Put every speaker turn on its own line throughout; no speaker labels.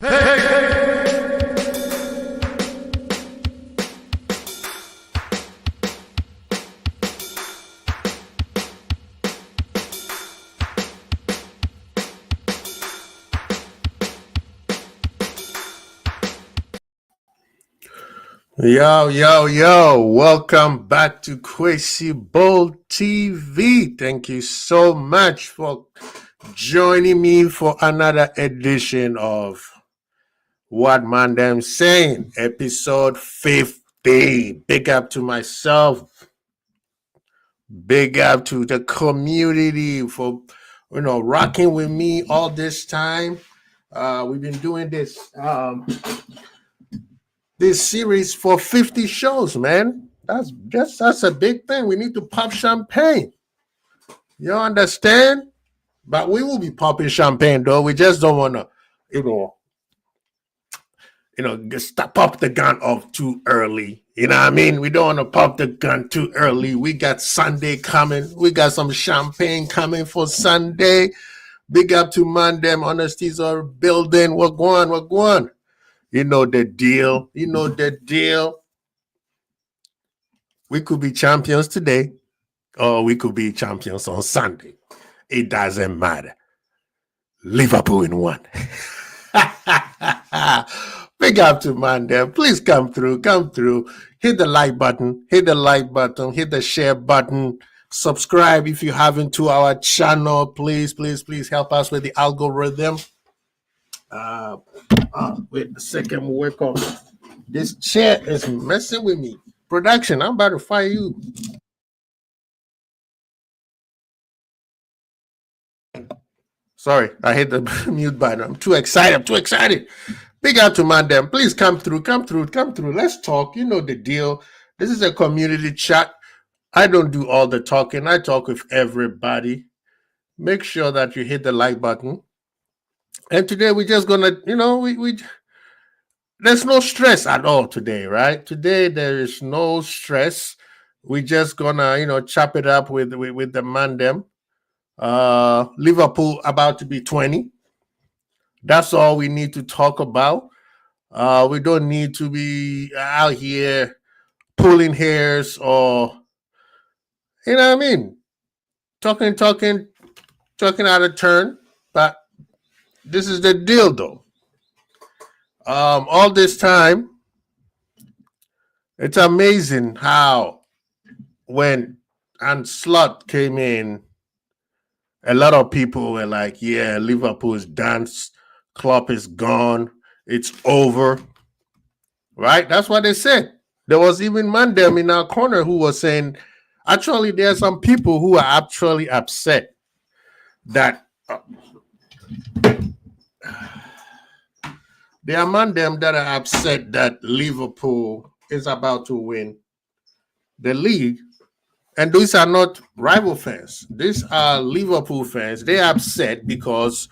Yo, welcome back to Crazy Bold TV. Thank you so much for joining me for another edition of What ManDem Saying, episode 50. Big up to myself. Big up to the community for, rocking with me all this time. We've been doing this series for 50 shows, man. That's a big thing. We need to pop champagne. You understand? But we will be popping champagne, though. We just don't want to, stop pop the gun off too early. You know what I mean? We don't want to pop the gun too early. We got Sunday coming. We got some champagne coming for Sunday. Big up to ManDem. Honesties are building. We're going. You know the deal. We could be champions today, or we could be champions on Sunday. It doesn't matter. Liverpool in one. Big up to ManDem. Please come through. Hit the like button. Hit the share button. Subscribe if you haven't to our channel. Please help us with the algorithm. Wait a second, we'll work on this chair is messing with me. Production, I'm about to fire you. Sorry, I hit the mute button. I'm too excited. Big up to ManDem. Please come through. Let's talk. You know the deal. This is a community chat. I don't do all the talking. I talk with everybody. Make sure that you hit the like button. And today we're just gonna, there's no stress at all today, right? Today there is no stress. We're just gonna, chop it up with the ManDem. Liverpool about to be 20. That's all we need to talk about. We don't need to be out here pulling hairs or, you know what I mean? Talking out of turn. But this is the deal, though. All this time, it's amazing how when Slot came in, a lot of people were like, yeah, Liverpool is done. Klopp is gone. It's over. Right? That's what they said. There was even ManDem in our corner who was saying, actually, there are some people who are actually upset that there are ManDem that are upset that Liverpool is about to win the league. And these are not rival fans. These are Liverpool fans. They're upset because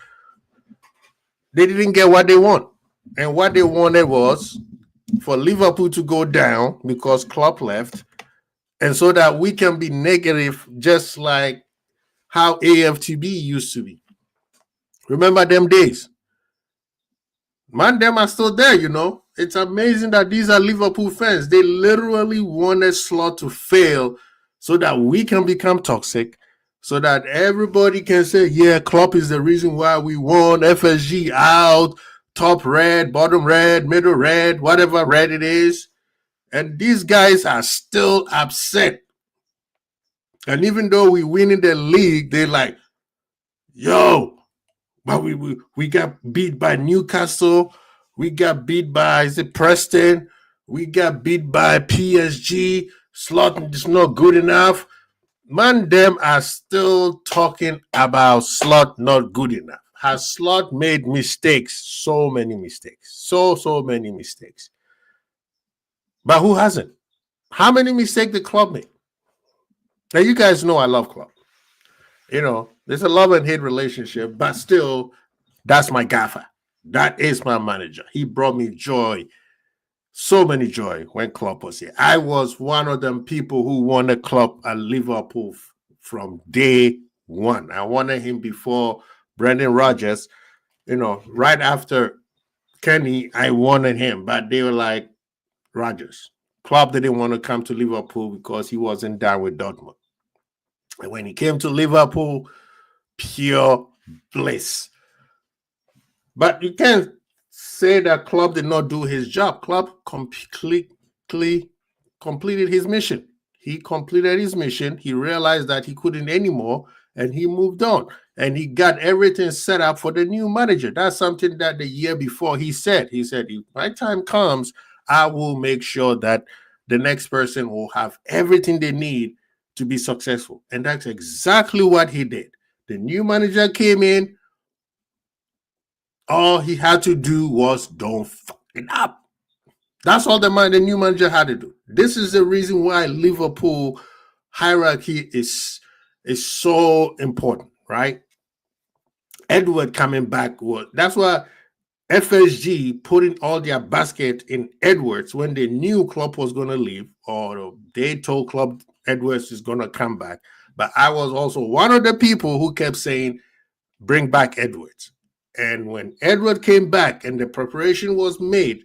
they didn't get what they want. And what they wanted was for Liverpool to go down because Klopp left, and so that we can be negative just like how AFTB used to be. Remember them days? ManDem are still there, It's amazing that these are Liverpool fans. They literally wanted Slot to fail so that we can become toxic, so that everybody can say, yeah, Klopp is the reason why we won, FSG out, top red, bottom red, middle red, whatever red it is. And these guys are still upset. And even though we win in the league, they're like, yo, but we got beat by Newcastle. We got beat by Preston. We got beat by PSG. Slot is not good enough. ManDem are still talking about Slot not good enough. Has Slot made mistakes? So many mistakes. So many mistakes. But who hasn't? How many mistakes did Klopp make? Now, you guys know I love Klopp. There's a love and hate relationship, but still, that's my gaffer. That is my manager. He brought me joy, so many joy when Klopp was here. I was one of them people who wanted Klopp at Liverpool from day one. I wanted him before Brendan Rodgers, right after Kenny, I wanted him, but they were like, Rogers. Klopp didn't want to come to Liverpool because he wasn't down with Dortmund. And when he came to Liverpool, pure bliss. But you can't say that Klopp did not do his job. Klopp completely completed his mission. He completed his mission. He realized that he couldn't anymore, and he moved on. And he got everything set up for the new manager. That's something that the year before he said. He said, if my time comes, I will make sure that the next person will have everything they need to be successful. And that's exactly what he did. The new manager came in. All he had to do was don't fuck it up. That's all the new manager had to do. This is the reason why Liverpool hierarchy is so important, right? Edward coming back, that's why FSG putting all their basket in Edwards when they knew Klopp was going to leave, or they told Klopp Edwards is going to come back. But I was also one of the people who kept saying, bring back Edwards. And when Edward came back and the preparation was made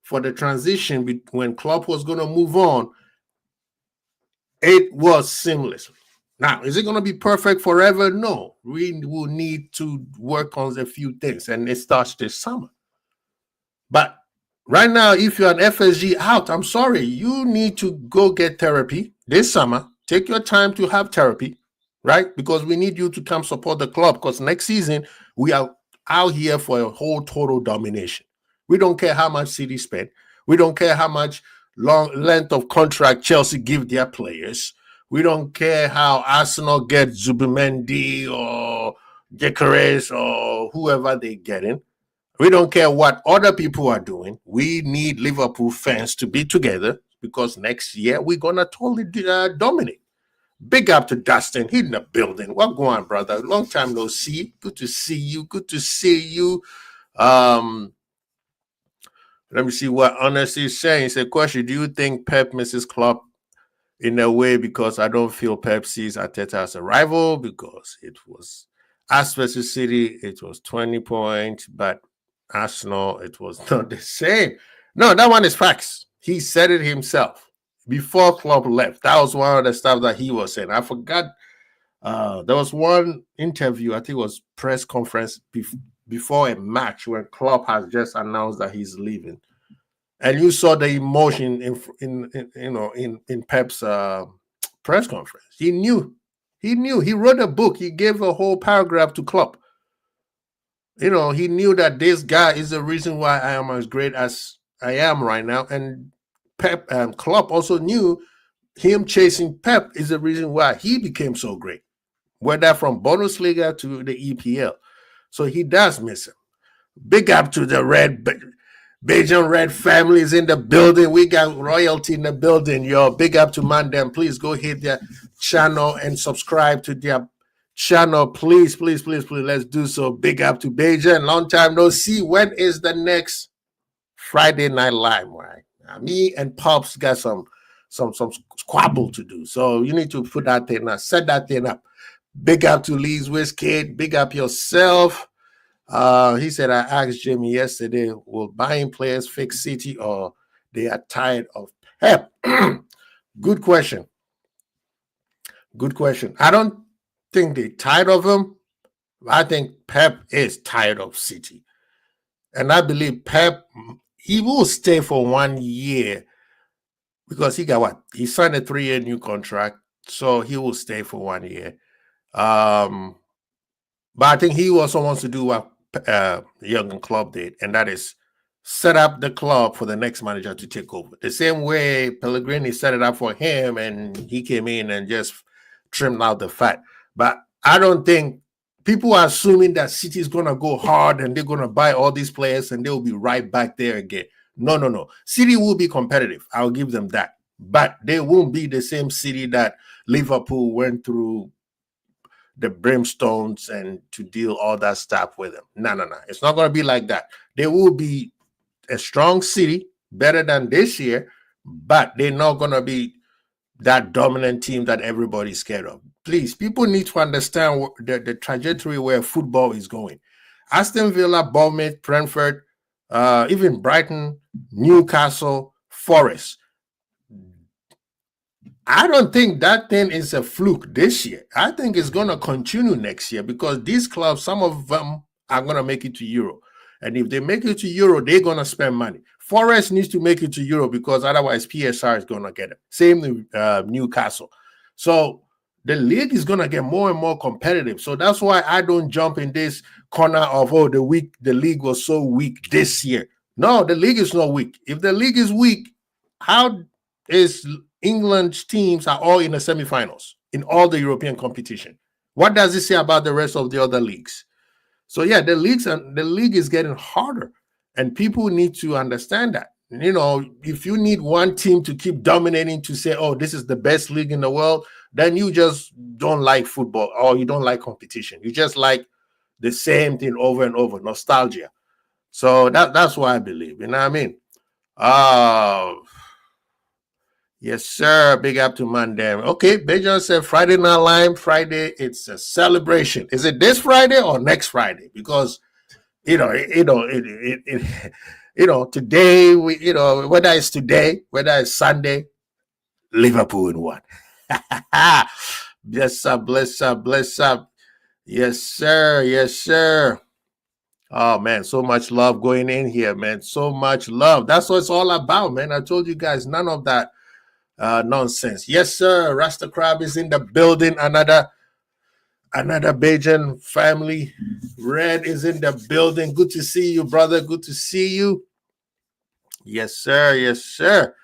for the transition when Klopp was going to move on, it was seamless. Now, is it going to be perfect forever? No. We will need to work on a few things, and it starts this summer. But right now, if you're an FSG out, I'm sorry, you need to go get therapy this summer. Take your time to have therapy, right? Because we need you to come support the club, because next season, we are out here for a whole total domination. We don't care how much City spent. We don't care how much long length of contract Chelsea give their players. We don't care how Arsenal get Zubimendi or Gyökeres or whoever they get in. We don't care what other people are doing. We need Liverpool fans to be together, because next year we're going to totally dominate. Big up to Dustin. He's in the building. What going on, brother? Long time no see. Good to see you. Good to see you. Let me see what Honesty is saying. He said, question, do you think Pep misses Klopp in a way? Because I don't feel Pep sees Arteta as a rival, because it was us versus City, it was 20 points, but Arsenal, it was not the same. No, that one is facts. He said it himself before Klopp left. That was one of the stuff that he was saying. I forgot. There was one interview, I think it was press conference before a match when Klopp has just announced that he's leaving, and you saw the emotion in Pep's press conference. He knew. He wrote a book. He gave a whole paragraph to Klopp. He knew that this guy is the reason why I am as great as I am right now. And Pep and Klopp also knew him chasing Pep is the reason why he became so great, whether from Bundesliga to the EPL. So he does miss him. Big up to the Bajan Red families in the building. We got royalty in the building, yo. Big up to ManDem. Please go hit their channel and subscribe to their channel. Please, please, please, please. Let's do so. Big up to Bajan. Long time no see. When is the next Friday Night Live, right? Me and Pops got some squabble to do. So you need to put that thing up, set that thing up. Big up to Lee's Wizkid. Big up yourself. He said, I asked Jimmy yesterday, will buying players fix City or they are tired of Pep? Good question. Good question. I don't think they're tired of him. I think Pep is tired of City. And I believe Pep, he will stay for 1 year because he got what? He signed a 3-year new contract. So he will stay for 1 year. But I think he also wants to do what Jurgen Klopp did, and that is set up the club for the next manager to take over. The same way Pellegrini set it up for him, and he came in and just trimmed out the fat. But I don't think people are assuming that City is going to go hard and they're going to buy all these players and they'll be right back there again. No. City will be competitive. I'll give them that. But they won't be the same City that Liverpool went through the brimstones and to deal all that stuff with them. No. It's not going to be like that. They will be a strong City, better than this year, but they're not going to be that dominant team that everybody's scared of. Please, people need to understand the trajectory where football is going. Aston Villa, Bournemouth, Brentford, even Brighton, Newcastle, Forest. I don't think that thing is a fluke this year. I think it's going to continue next year because these clubs, some of them are going to make it to Euro. And if they make it to Euro, they're going to spend money. Forest needs to make it to Euro because otherwise PSR is going to get it. Same with Newcastle. So the league is going to get more and more competitive. So that's why I don't jump in this corner of, oh, the league was so weak this year. No, the league is not weak. If the league is weak, how is England's teams are all in the semifinals in all the European competition? What does it say about the rest of the other leagues? So yeah, the league is getting harder, and people need to understand that. You know, if you need one team to keep dominating to say, "Oh, this is the best league in the world," then you just don't like football or you don't like competition. You just like the same thing over and over, nostalgia. So that's what I believe. You know what I mean? Yes, sir. Big up to ManDem. Okay, Bejan said Friday Night Live. Friday, it's a celebration. Is it this Friday or next Friday? Because today whether it's today, whether it's Sunday, Liverpool won. Bless up, bless up, bless up. Yes, sir. Yes, sir. Oh man, so much love going in here, man. So much love. That's what it's all about, man. I told you guys, none of that nonsense. Yes, sir. Rasta Crab is in the building. Another Bajan family. Red is in the building. Good to see you, brother. Good to see you. Yes, sir. Yes, sir.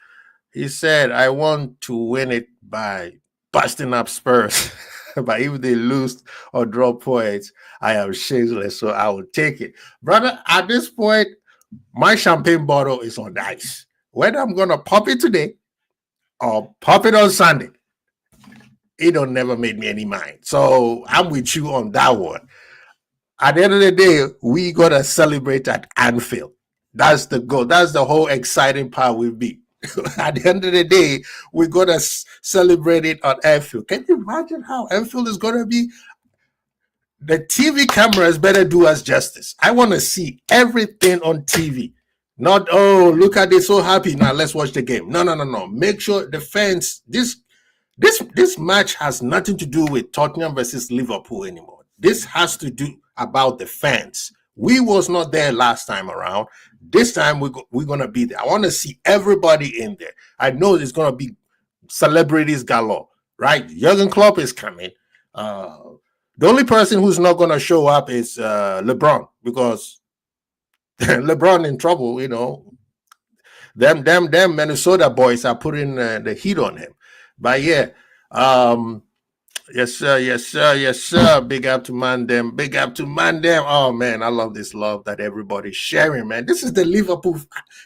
He said, I want to win it by busting up Spurs. But if they lose or draw points, I am shameless, so I will take it. Brother, at this point, my champagne bottle is on the ice. Whether I'm going to pop it today or pop it on Sunday, it don't never made me any mind. So I'm with you on that one. At the end of the day, we got to celebrate at Anfield. That's the goal. That's the whole exciting part with me. At the end of the day, we're going to celebrate it on Anfield. Can you imagine how Anfield is going to be? The TV cameras better do us justice. I want to see everything on TV. Not, oh, look at this, so happy. Now let's watch the game. No. Make sure the fans, this match has nothing to do with Tottenham versus Liverpool anymore. This has to do about the fans. We was not there last time around. This time we're going to be there. I want to see everybody in there. I know there's going to be celebrities galore, right? Jurgen Klopp is coming. The only person who's not going to show up is LeBron, because LeBron in trouble, you know. Them Minnesota boys are putting the heat on him. But yeah, yes, sir, yes, sir, yes, sir. Big up to ManDem. Big up to ManDem. Oh man, I love this love that everybody's sharing, man. This is the Liverpool,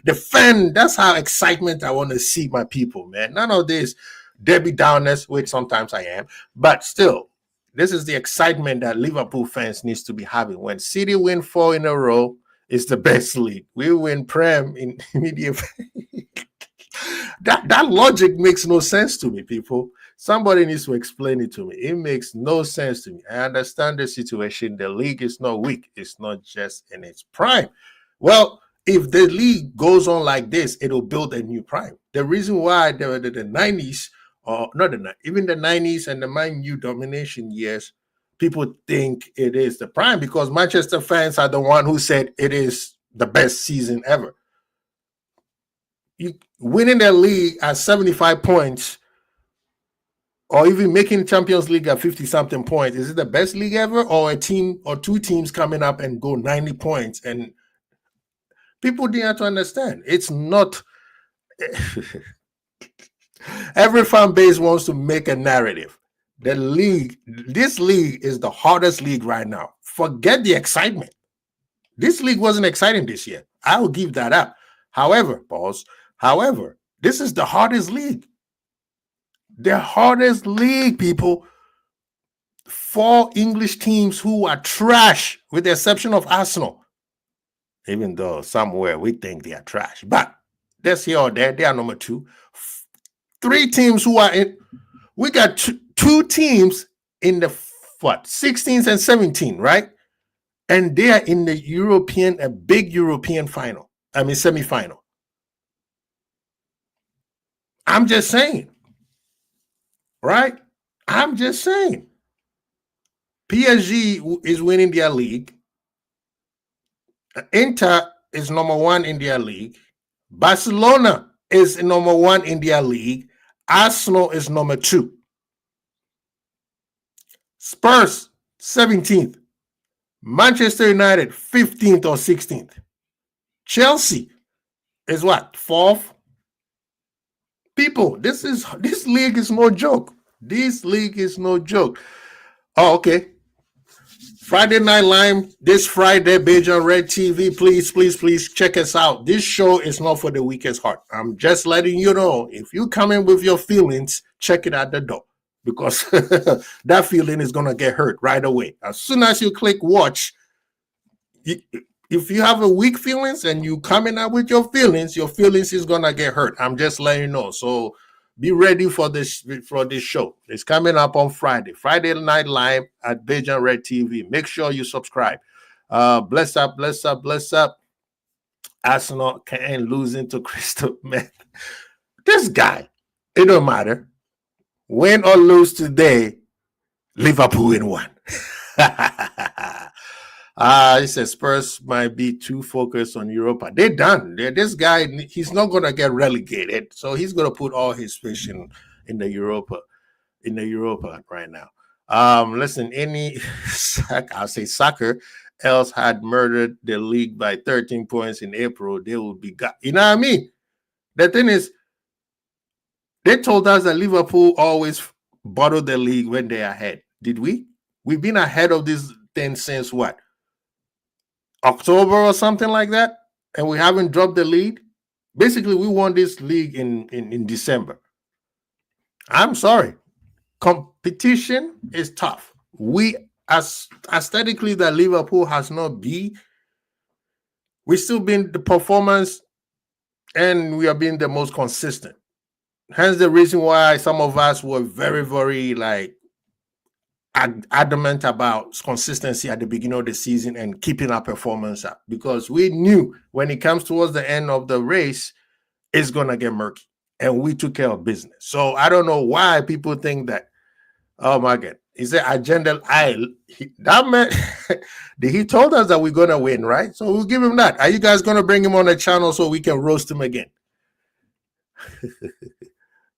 the fan. That's how excitement I want to see my people, man. None of this Debbie Downers, which sometimes I am, but still, this is the excitement that Liverpool fans needs to be having. When City win 4 in a row, it's the best league. We win Prem in media. That logic makes no sense to me, people. Somebody needs to explain it to me. It makes no sense to me. I understand the situation. The league is not weak. It's not just in its prime. Well, if the league goes on like this, it'll build a new prime. The reason why the 90s, or not even the 90s and the Man U domination years, people think it is the prime because Manchester fans are the one who said it is the best season ever. You winning the league at 75 points or even making Champions League at 50-something points, is it the best league ever? Or a team or two teams coming up and go 90 points? And people didn't have to understand. It's not... Every fan base wants to make a narrative. The league, this league is the hardest league right now. Forget the excitement. This league wasn't exciting this year. I will give that up. However, this is the hardest league. The hardest league, people. 4 English teams who are trash, with the exception of Arsenal. Even though somewhere we think they are trash. But that's here or there. They are number 2. 3 teams who are in. We got 2 teams in the 16th and 17th, right? And they are in the a big European final. semifinal. I'm just saying, right? I'm just saying. PSG is winning their league. Inter is number one in their league. Barcelona is number one in their league. Arsenal is number two. Spurs, 17th. Manchester United, 15th or 16th. Chelsea is what? 4th? People, this league is no joke. This league is no joke. Oh, okay. Friday Night Live, this Friday, Beijing Red TV. Please check us out. This show is not for the weakest heart. I'm just letting you know, if you come in with your feelings, check it at the door, because that feeling is going to get hurt right away. As soon as you click watch, if you have a weak feelings and you coming out with your feelings is going to get hurt. I'm just letting you know. So be ready for this show. It's coming up on Friday Night Live at Beijing Red TV. Make sure you subscribe. Bless up. Arsenal can't losing to Crystal, man. This guy, it don't matter. Win or lose today, Liverpool win one. He says Spurs might be too focused on Europa. They're done. This guy, he's not going to get relegated, so he's going to put all his fish in the Europa right now. Listen, I'll say soccer else had murdered the league by 13 points in April, they would be got. You know what I mean? The thing is, they told us that Liverpool always bottle the league when they're ahead. Did we? We've been ahead of this thing since what? October or something like that, and we haven't dropped the lead. Basically, we won this league in December. I'm sorry. Competition is tough. We, as aesthetically that Liverpool has not been, we still been the performance, and we are being the most consistent. Hence the reason why some of us were very, very adamant about consistency at the beginning of the season and keeping our performance up, because we knew when it comes towards the end of the race, it's going to get murky, and we took care of business. So I don't know why people think that, oh my God, he said agenda. That man, he told us that we're going to win, right? So we'll give him that. Are you guys going to bring him on the channel so we can roast him again?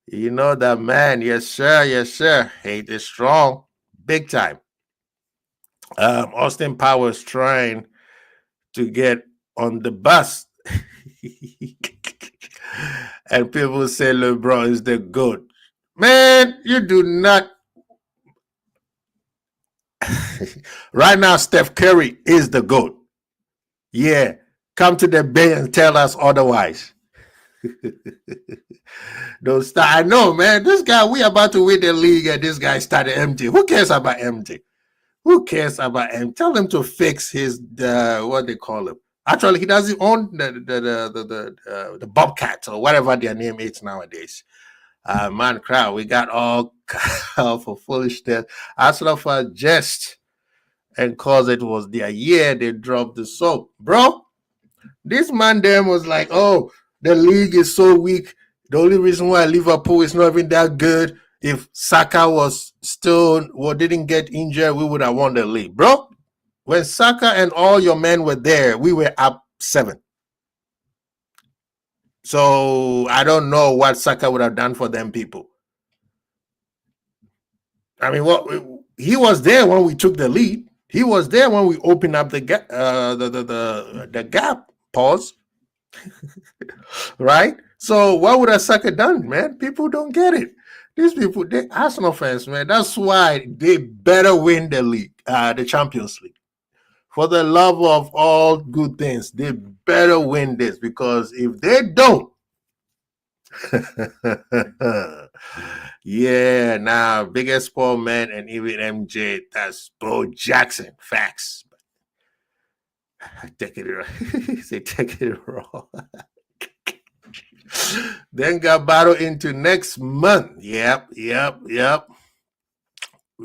You know that man. Yes, sir. Hate is strong. Big time. Austin Powers trying to get on the bus. And people say LeBron is the GOAT. Man, you do not. Right now, Steph Curry is the GOAT. Yeah. Come to the Bay and tell us otherwise. Don't start. I know, man. This guy, we about to win the league, and this guy started MJ. Who cares about MJ? Who cares about him? Tell him to fix his what they call him. Actually, he doesn't own the Bobcats or whatever their name is nowadays. Man, crowd, we got all for foolishness. Arsenal for jest, and cause it was their year, they dropped the soap, bro. This ManDem was like, oh, the league is so weak. The only reason why Liverpool is not even that good, if Saka was still didn't get injured, we would have won the league, bro. When Saka and all your men were there, we were up 7. So I don't know what Saka would have done for them people. I mean, he was there when we took the lead. He was there when we opened up the gap. The gap. Pause. Right. So what would a Saka done, man? People don't get it. These people, they Arsenal fans, man. That's why they better win the league, the Champions League. For the love of all good things, they better win this, because if they don't, yeah, now biggest poor man and even MJ, that's Bo Jackson. Facts. Take it. Say take it wrong. Then got battle into next month. Yep.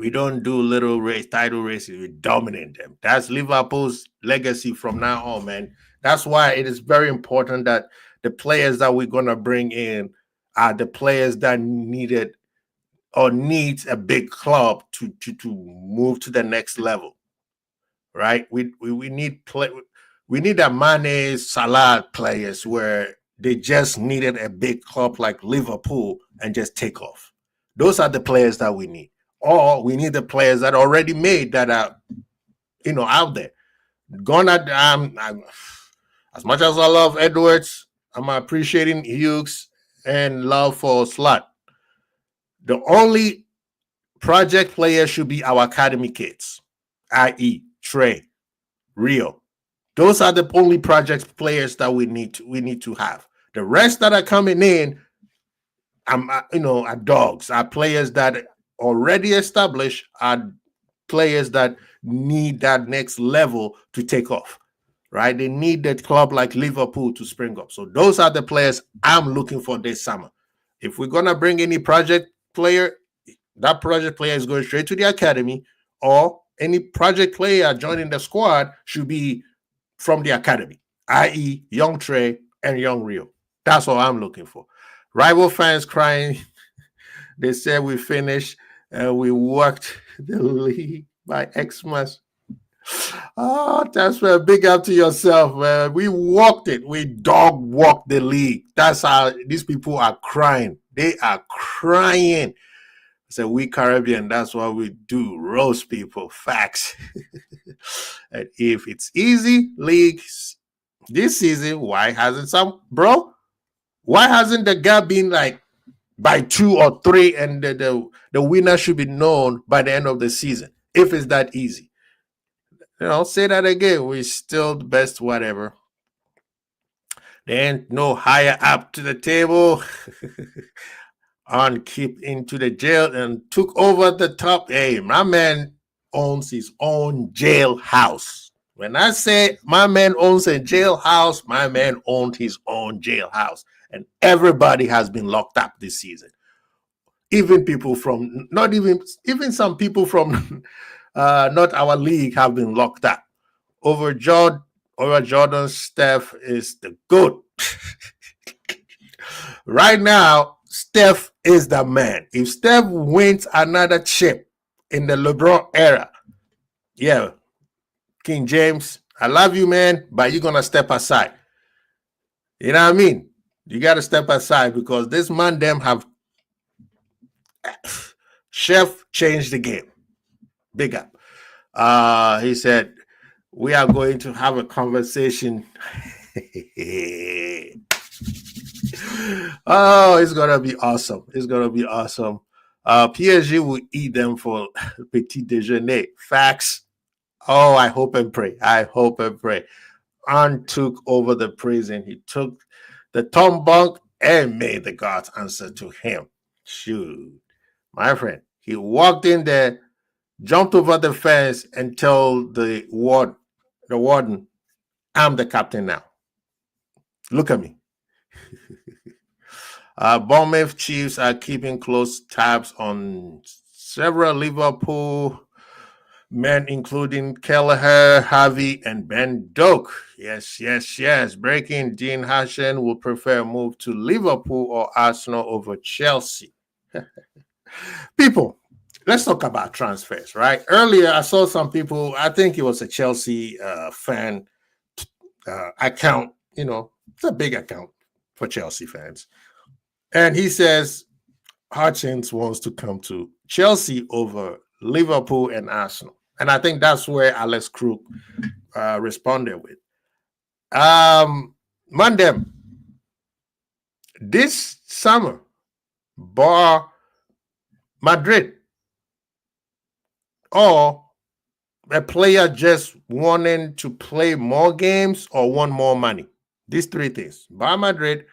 We don't do little race, title races. We dominate them. That's Liverpool's legacy from now on, man. That's why it is very important that the players that we're gonna bring in are the players that needed or needs a big club to move to the next level, right? We need we need a Mane Salah players where they just needed a big club like Liverpool and just take off. Those are the players that we need. Or we need the players that are already made that are out there. Gonna as much as I love Edwards, I'm appreciating Hughes and love for Slot. The only project players should be our academy kids, i.e., Trey, Rio. Those are the only project players that we need to have. The rest that are coming in, are dogs. Are players that already established. Are players that need that next level to take off. Right? They need that club like Liverpool to spring up. So those are the players I'm looking for this summer. If we're gonna bring any project player, that project player is going straight to the academy, or any project player joining the squad should be from the academy, i.e., young Trey and young Rio. That's what I'm looking for. Rival fans crying. They said we finished and we worked the league by Xmas. Oh, that's a big up to yourself, man. We walked it. We dog walked the league. That's how these people are crying. They are crying. So we Caribbean, that's what we do. Roast people, facts. And if it's easy leagues this season, why hasn't the gap been like by 2 or 3 and the winner should be known by the end of the season if it's that easy? Say that again. We're still the best, whatever. There ain't no higher up to the table. On keep into the jail and took over the top. Hey, my man owns his own jailhouse. When I say my man owns a jailhouse, my man owned his own jailhouse. And everybody has been locked up this season. Even people from, not even some people from not our league have been locked up. Over Jordan, Steph is the GOAT. Right now, Steph is the man. If Steph wins another chip in the LeBron era, yeah, King James, I love you, man, but you're going to step aside. You know what I mean? You got to step aside because this ManDem have Chef changed the game. Big up. He said, we are going to have a conversation. Oh, it's gonna be awesome. It's gonna be awesome. PSG will eat them for petit déjeuner. Facts. Oh, I hope and pray. An took over the prison. He took the tomb bunk and made the gods answer to him. Shoot, my friend. He walked in there, jumped over the fence, and told the warden, I'm the captain now. Look at me. Bournemouth Chiefs are keeping close tabs on several Liverpool men, including Kelleher, Harvey, and Ben Doak. Yes. Breaking: Dean Hashen will prefer a move to Liverpool or Arsenal over Chelsea. People, let's talk about transfers, right? Earlier, I saw some people, I think it was a Chelsea fan account, it's a big account for Chelsea fans. And he says Hutchins wants to come to Chelsea over Liverpool and Arsenal. And I think that's where Alex Crook responded with. ManDem, this summer, bar Madrid or a player just wanting to play more games or want more money. These 3 things. Bar Madrid,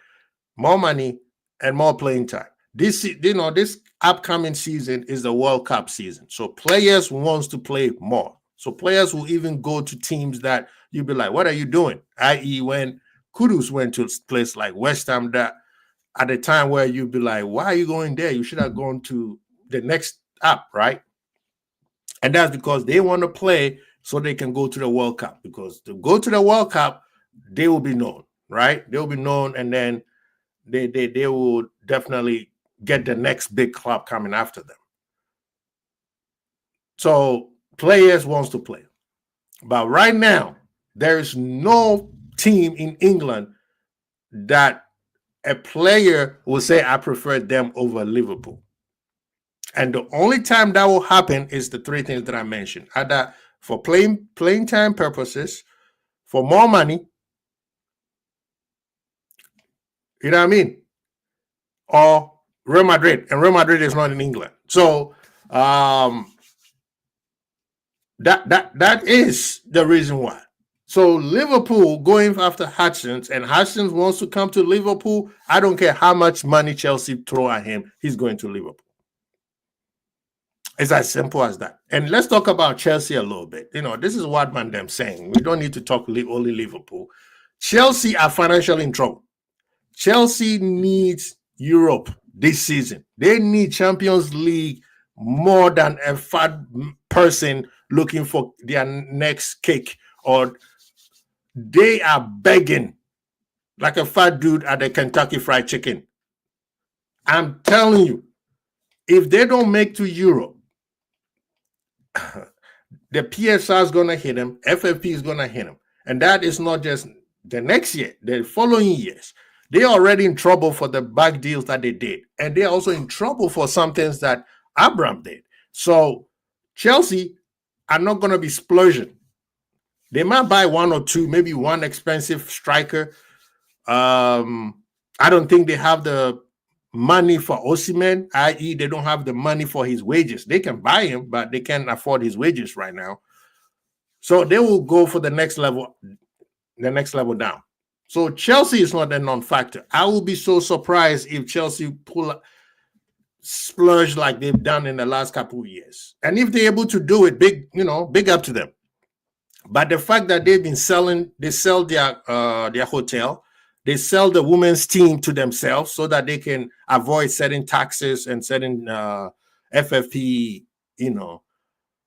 more money, and more playing time. This upcoming season is the World Cup season. So players wants to play more. So players will even go to teams that you'll be like, what are you doing? I.e. when Kudus went to a place like West Ham, that at the time where you'd be like, why are you going there? You should have gone to the next up, right? And that's because they want to play so they can go to the World Cup. Because to go to the World Cup, they will be known, right? They will be known, and then they will definitely get the next big club coming after them. So players wants to play. But right now, there is no team in England that a player will say, I prefer them over Liverpool. And the only time that will happen is the three things that I mentioned. Either for playing time purposes, for more money, you know what I mean? Or Real Madrid. And Real Madrid is not in England. So that is the reason why. So Liverpool going after Hutchins, and Hutchins wants to come to Liverpool. I don't care how much money Chelsea throw at him, he's going to Liverpool. It's as simple as that. And let's talk about Chelsea a little bit. This is what ManDem saying. We don't need to talk only Liverpool. Chelsea are financially in trouble. Chelsea needs Europe this season. They need Champions League more than a fat person looking for their next cake, or they are begging like a fat dude at the Kentucky Fried Chicken. I'm telling you, if they don't make to Europe, the PSR is going to hit them, FFP is going to hit them. And that is not just the next year, the following years. They're already in trouble for the back deals that they did. And they're also in trouble for some things that Abraham did. So Chelsea are not going to be splurging. They might buy one or two, maybe one expensive striker. I don't think they have the money for Osimhen, i.e. they don't have the money for his wages. They can buy him, but they can't afford his wages right now. So they will go for the next level down. So Chelsea is not a non-factor. I will be so surprised if Chelsea splurge like they've done in the last couple of years. And if they're able to do it, big up to them. But the fact that they've been they sell their hotel, they sell the women's team to themselves so that they can avoid certain taxes and certain FFP,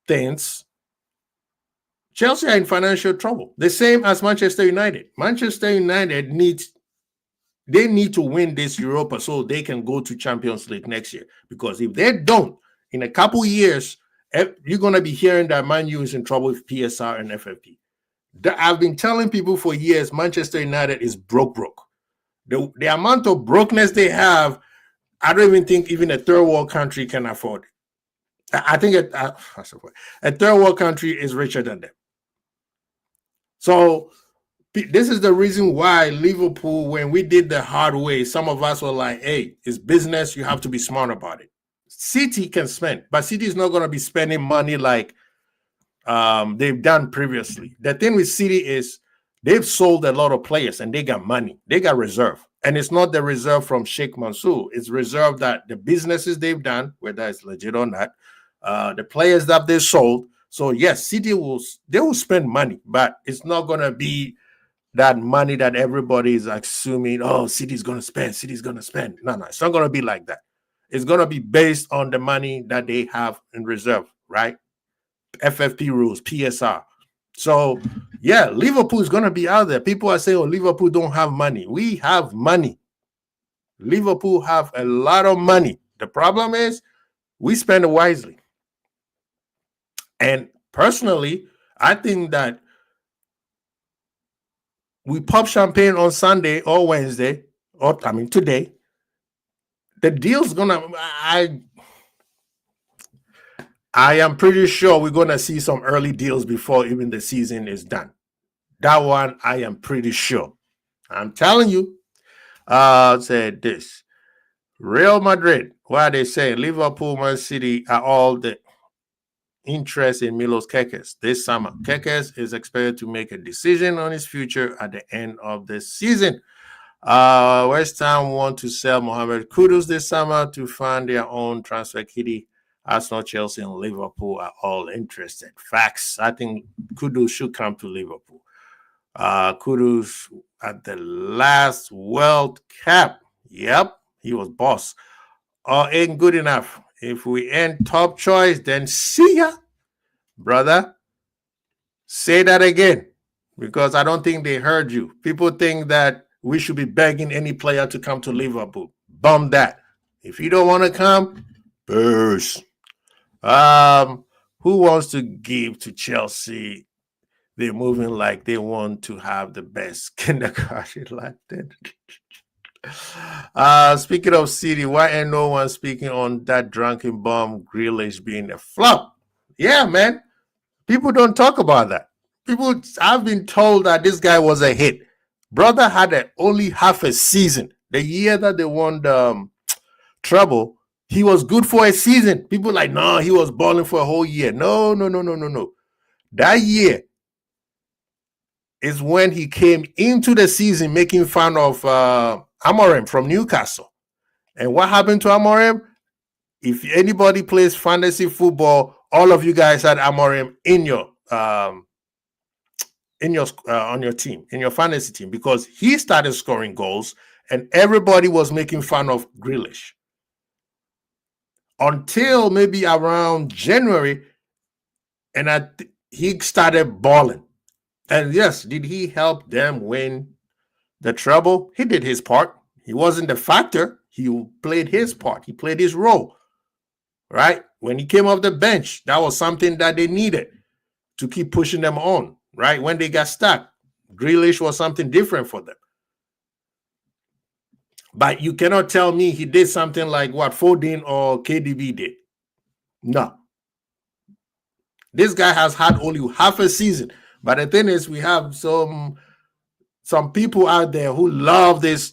things. Chelsea are in financial trouble. The same as Manchester United. Manchester United need to win this Europa so they can go to Champions League next year. Because if they don't, in a couple years, you're going to be hearing that Man U is in trouble with PSR and FFP. I've been telling people for years, Manchester United is broke. The amount of brokenness they have, I don't even think even a third world country can afford it. I think a third world country is richer than them. So this is the reason why Liverpool, when we did the hard way, some of us were like, hey, it's business. You have to be smart about it. City can spend, but City is not going to be spending money like they've done previously. The thing with City is they've sold a lot of players and they got money. They got reserve. And it's not the reserve from Sheikh Mansour. It's reserve that the businesses they've done, whether it's legit or not, the players that they sold. So yes, City will spend money, but it's not going to be that money that everybody is assuming, oh, City's going to spend. No, it's not going to be like that. It's going to be based on the money that they have in reserve, right? FFP rules, PSR. So, yeah, Liverpool is going to be out there. People are saying, oh, Liverpool don't have money. We have money. Liverpool have a lot of money. The problem is we spend it wisely. And personally, I think that we pop champagne on Sunday or Wednesday, today. The deal's gonna. I am pretty sure we're gonna see some early deals before even the season is done. That one, I am pretty sure. I'm telling you. Said this. Real Madrid, what are they saying? Liverpool, Man City are all the interest in Milos Kekes this summer. Kekes is expected to make a decision on his future at the end of the season. West Ham want to sell Mohamed Kudus this summer to fund their own transfer kitty. Arsenal, Chelsea, and Liverpool are all interested. Facts. I think Kudus should come to Liverpool. Kudus at the last World Cup. Yep, he was boss. Ain't good enough. If we ain't top choice, then see ya. Brother, say that again, because I don't think they heard you. People think that we should be begging any player to come to Liverpool. Bum that. If you don't want to come, burst. Who wants to give to Chelsea? They're moving like they want to have the best kindergarten like that. Speaking of City, why ain't no one speaking on that drunken bum Grealish being a flop? Yeah, man. People don't talk about that. I've been told that this guy was a hit. Brother had only half a season. The year that they won the treble, he was good for a season. People like, no, he was balling for a whole year. No. That year is when he came into the season making fun of Amorim from Newcastle. And what happened to Amorim? If anybody plays fantasy football, all of you guys had Amorim in your on your team, in your fantasy team, because he started scoring goals and everybody was making fun of Grealish. Until maybe around January, and he started balling. And yes, did he help them win the treble? He did his part. He wasn't the factor. He played his part. He played his role, right? When he came off the bench, that was something that they needed to keep pushing them on, right? When they got stuck, Grealish was something different for them. But you cannot tell me he did something like what Foden or KDB did. No. This guy has had only half a season. But the thing is, we have some people out there who love this,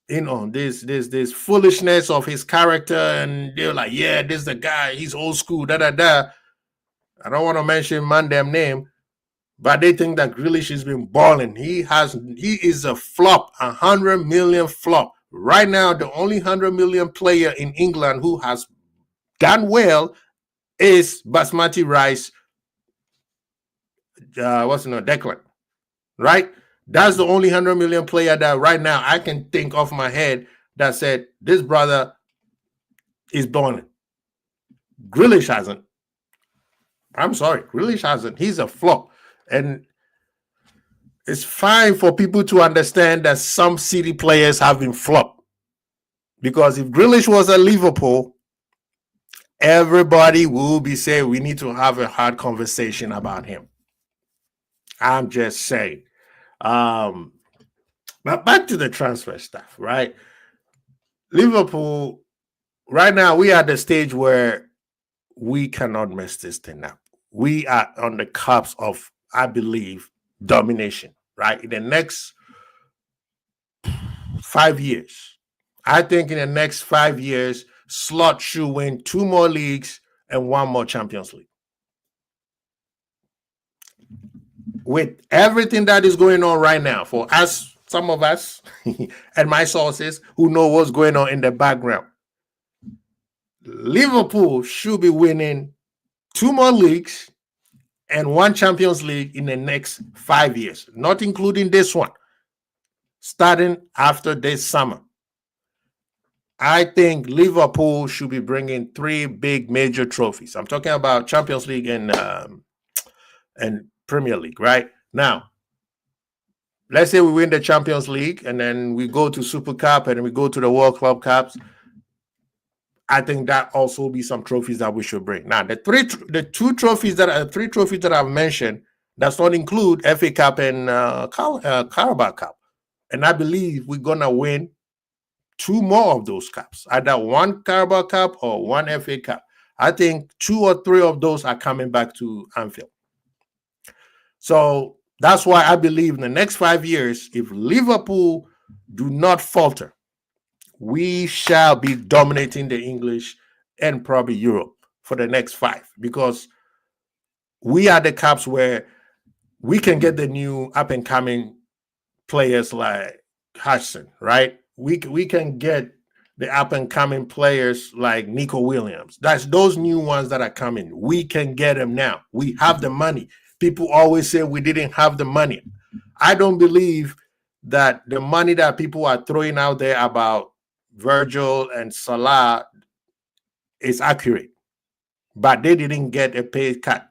this foolishness of his character, and they're like, yeah, this is the guy, he's old school, I don't want to mention ManDem name, but they think that Grealish has been balling. He is a flop, 100 million flop. Right now, the only 100 million player in England who has done well is Basmati Rice. Declan, right? That's the only 100 million player that right now I can think off my head that said this brother is balling. Grealish hasn't. I'm sorry, Grealish hasn't. He's a flop. And it's fine for people to understand that some City players have been flop. Because if Grealish was at Liverpool, everybody will be saying we need to have a hard conversation about him. I'm just saying. But back to the transfer stuff, right? Liverpool, right now, we are at the stage where we cannot mess this thing up. We are on the cusp of, I believe, domination, right? In the next 5 years, I think in the next 5 years, Slot should win 2 more leagues and 1 more Champions League. With everything that is going on right now, for us, some of us, and my sources who know what's going on in the background, Liverpool should be winning 2 more leagues and 1 Champions League in the next 5 years, not including this one, starting after this summer. I think Liverpool should be bringing 3 big major trophies. I'm talking about Champions League and Premier League, right? Now, let's say we win the Champions League and then we go to Super Cup and we go to the World Club Cups. I think that also will be some trophies that we should bring. Now, the 3 trophies that I've mentioned does not include FA Cup and Carabao Cup. And I believe we're going to win 2 more of those cups, either 1 Carabao Cup or 1 FA Cup. I think 2 or 3 of those are coming back to Anfield. So that's why I believe in the next 5 years, if Liverpool do not falter, we shall be dominating the English and probably Europe for the next 5, because we are the cups where we can get the new up-and-coming players like Hudson, right? We can get the up-and-coming players like Nico Williams. That's those new ones that are coming. We can get them now. We have the money. People always say we didn't have the money. I don't believe that the money that people are throwing out there about Virgil and Salah is accurate, but they didn't get a pay cut.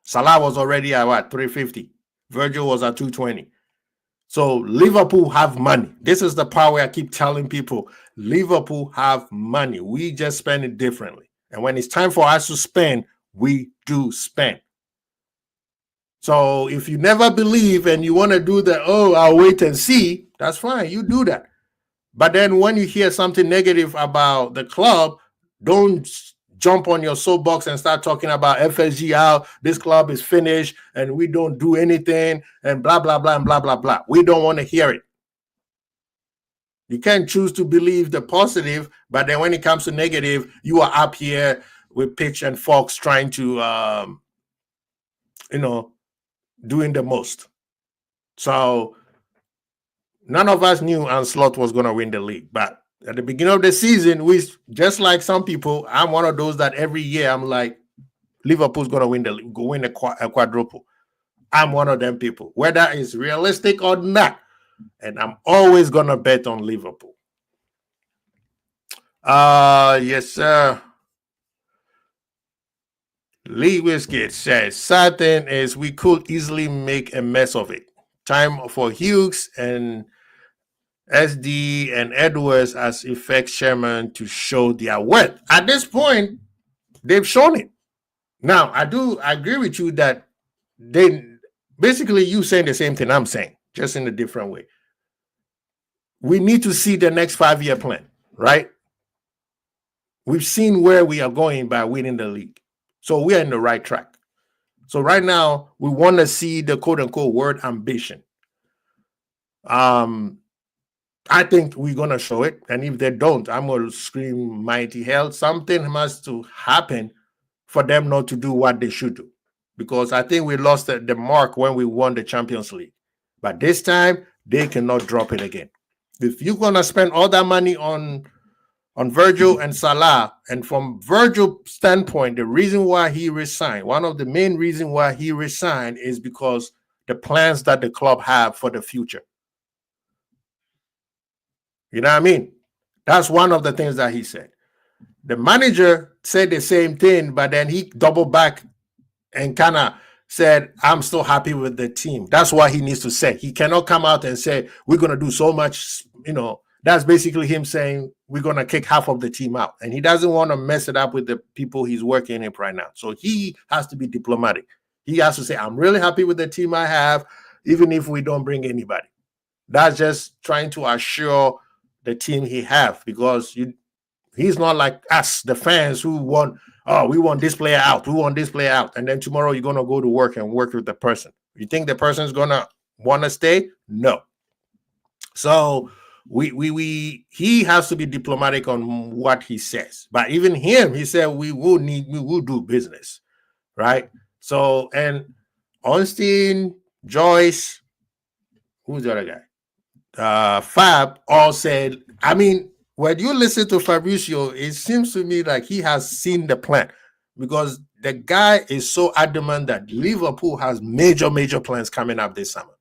Salah was already at what, 350. Virgil was at 220. So Liverpool have money. This is the power I keep telling people. Liverpool have money. We just spend it differently. And when it's time for us to spend, we do spend. So if you never believe and you want to do the, I'll wait and see, that's fine. You do that. But then when you hear something negative about the club, don't jump on your soapbox and start talking about FSG, how this club is finished and we don't do anything and blah, blah, blah, and blah, blah, blah. We don't want to hear it. You can't choose to believe the positive, but then when it comes to negative, you are up here with pitch and forks trying to, doing the most. So none of us knew Ancelotti was going to win the league, but at the beginning of the season, we just like some people. I'm one of those that every year I'm like, Liverpool's going to win the league, go win a quadruple. I'm one of them people, whether it's realistic or not, and I'm always going to bet on Liverpool. Yes, sir. Lee Whiskey says, sad thing is we could easily make a mess of it. Time for Hughes and SD and Edwards as effect chairman to show their worth. At this point, they've shown it. Now, I do agree with you that they basically you saying the same thing I'm saying, just in a different way. We need to see the next 5-year plan, right? We've seen where we are going by winning the league. So we are in the right track. So right now, we want to see the quote-unquote word ambition. I think we're going to show it. And if they don't, I'm going to scream mighty hell. Something must to happen for them not to do what they should do. Because I think we lost the mark when we won the Champions League. But this time, they cannot drop it again. If you're going to spend all that money on Virgil and Salah, and from Virgil's standpoint, the reason why he resigned, one of the main reasons why he resigned is because the plans that the club have for the future. You know what I mean? That's one of the things that he said. The manager said the same thing, but then he doubled back and kind of said, I'm still happy with the team. That's what he needs to say. He cannot come out and say, we're going to do so much, That's basically him saying we're going to kick half of the team out. And he doesn't want to mess it up with the people he's working in right now. So he has to be diplomatic. He has to say, I'm really happy with the team I have, even if we don't bring anybody. That's just trying to assure the team he have, because he's not like us, the fans who want, we want this player out. We want this player out. And then tomorrow you're going to go to work and work with the person. You think the person's going to want to stay? No. So he has to be diplomatic on what he says. But even him, he said we will do business, right? So, and Ornstein, Joyce, who's the other guy? Fab all said, when you listen to Fabrizio, it seems to me like he has seen the plan, because the guy is so adamant that Liverpool has major plans coming up this summer,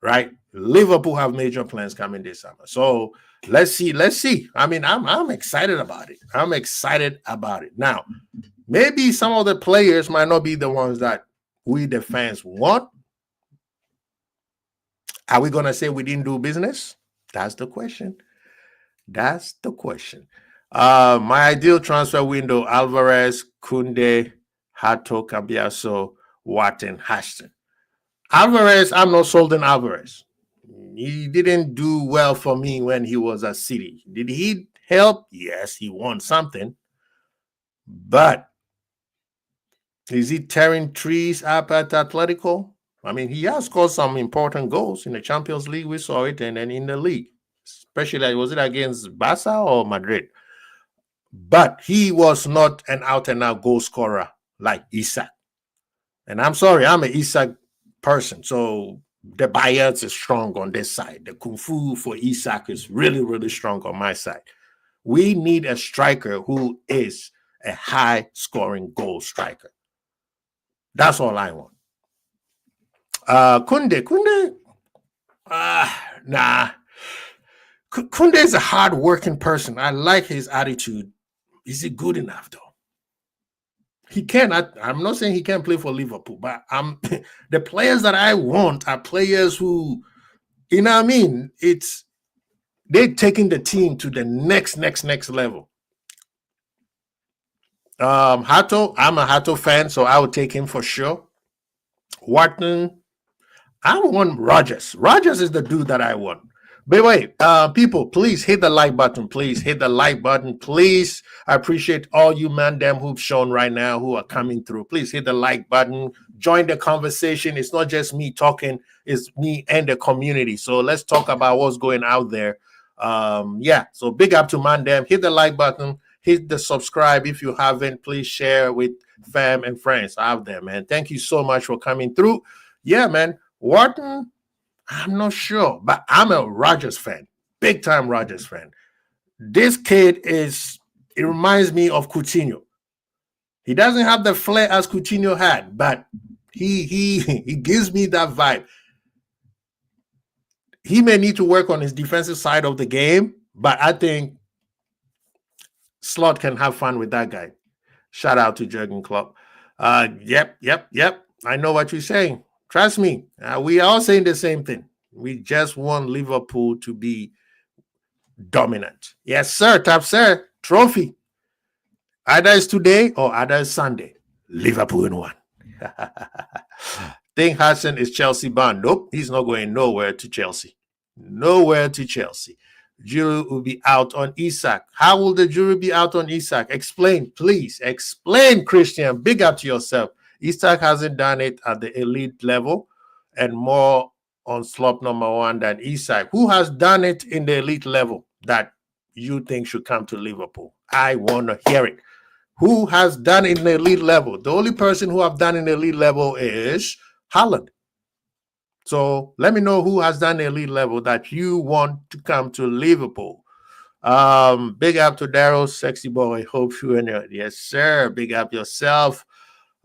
right? Liverpool have major plans coming this summer. So let's see. I'm excited about it. I'm excited about it. Now, maybe some of the players might not be the ones that we, the fans, want. Are we going to say we didn't do business? That's the question. My ideal transfer window: Alvarez, Kunde, Hato, Cabiaso, Watten, Ashton. Alvarez, I'm not sold on Alvarez. He didn't do well for me when he was at City. Did he help? Yes, he won something. But is he tearing trees up at Atletico? He has scored some important goals in the Champions League. We saw it, and then in the league, especially, was it against Barca or Madrid? But he was not an out-and-out goal scorer like Isak. And I'm sorry, I'm an Isak person. So the bias is strong on this side. The kung fu for Isak is really, really strong on my side. We need a striker who is a high-scoring goal striker. That's all I want. Kunde, nah. Kunde is a hard-working person. I like his attitude. Is he good enough, though? He cannot. I'm not saying he can't play for Liverpool, but the players that I want are players who, you know what I mean? They're taking the team to the next level. Hato, I'm a Hato fan, so I would take him for sure. Wharton, I want Rogers. Rogers is the dude that I want. But wait, people, please hit the like button. Please hit the like button. Please, I appreciate all you ManDem who've shown right now who are coming through. Please hit the like button. Join the conversation. It's not just me talking. It's me and the community. So let's talk about what's going out there. Yeah, so big up to ManDem. Hit the like button. Hit the subscribe if you haven't. Please share with fam and friends out there, man. Thank you so much for coming through. Yeah, man. Wharton, I'm not sure, but I'm a Rogers fan, big time Rogers fan. This kid it reminds me of Coutinho. He doesn't have the flair as Coutinho had, but he gives me that vibe. He may need to work on his defensive side of the game, but I think Slot can have fun with that guy. Shout out to Jurgen Klopp. Yep. I know what you're saying. Trust me, we are all saying the same thing. We just want Liverpool to be dominant. Yes, sir. Top sir. Trophy. Either it's today or either it's Sunday. Liverpool in one. Think Hudson is Chelsea bound. Nope, he's not going nowhere to Chelsea. Nowhere to Chelsea. Jury will be out on Isak. How will the jury be out on Isak? Explain, please. Explain, Christian. Big up to yourself. Isak hasn't done it at the elite level and more on slop number one than Isak. Who has done it in the elite level that you think should come to Liverpool? I want to hear it. Who has done it in the elite level? The only person who have done in the elite level is Haaland. So let me know who has done the elite level that you want to come to Liverpool. Big up to Daryl, sexy boy. Hope you in it. Yes, sir. Big up yourself.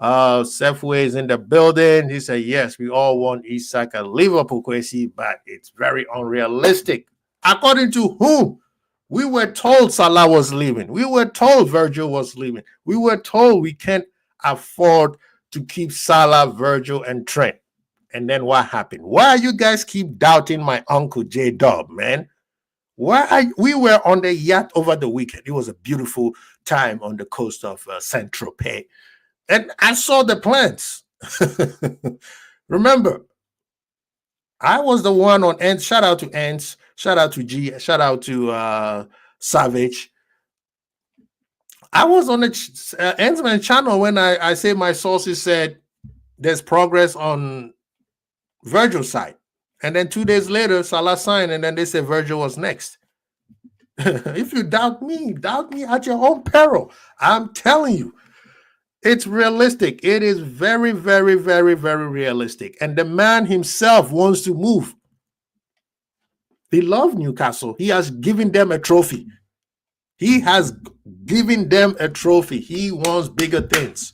Sefway is in the building. He said, yes, we all want Isak at Liverpool, Kwesi, but it's very unrealistic. According to whom? We were told Salah was leaving. We were told Virgil was leaving. We were told we can't afford to keep Salah, Virgil, and Trent. And then what happened? Why you guys keep doubting my uncle J-Dub, man? We were on the yacht over the weekend. It was a beautiful time on the coast of Saint-Tropez. And I saw the plans. Remember, I was the one on Ants. Shout out to Ants. Shout out to G. Shout out to Savage. I was on the Antsman channel when I say my sources said there's progress on Virgil's side. And then 2 days later, Salah signed, and then they said Virgil was next. If you doubt me at your own peril. I'm telling you. It's realistic. It is very, very, very, very realistic. And the man himself wants to move. He loves Newcastle. He has given them a trophy. He has given them a trophy. He wants bigger things.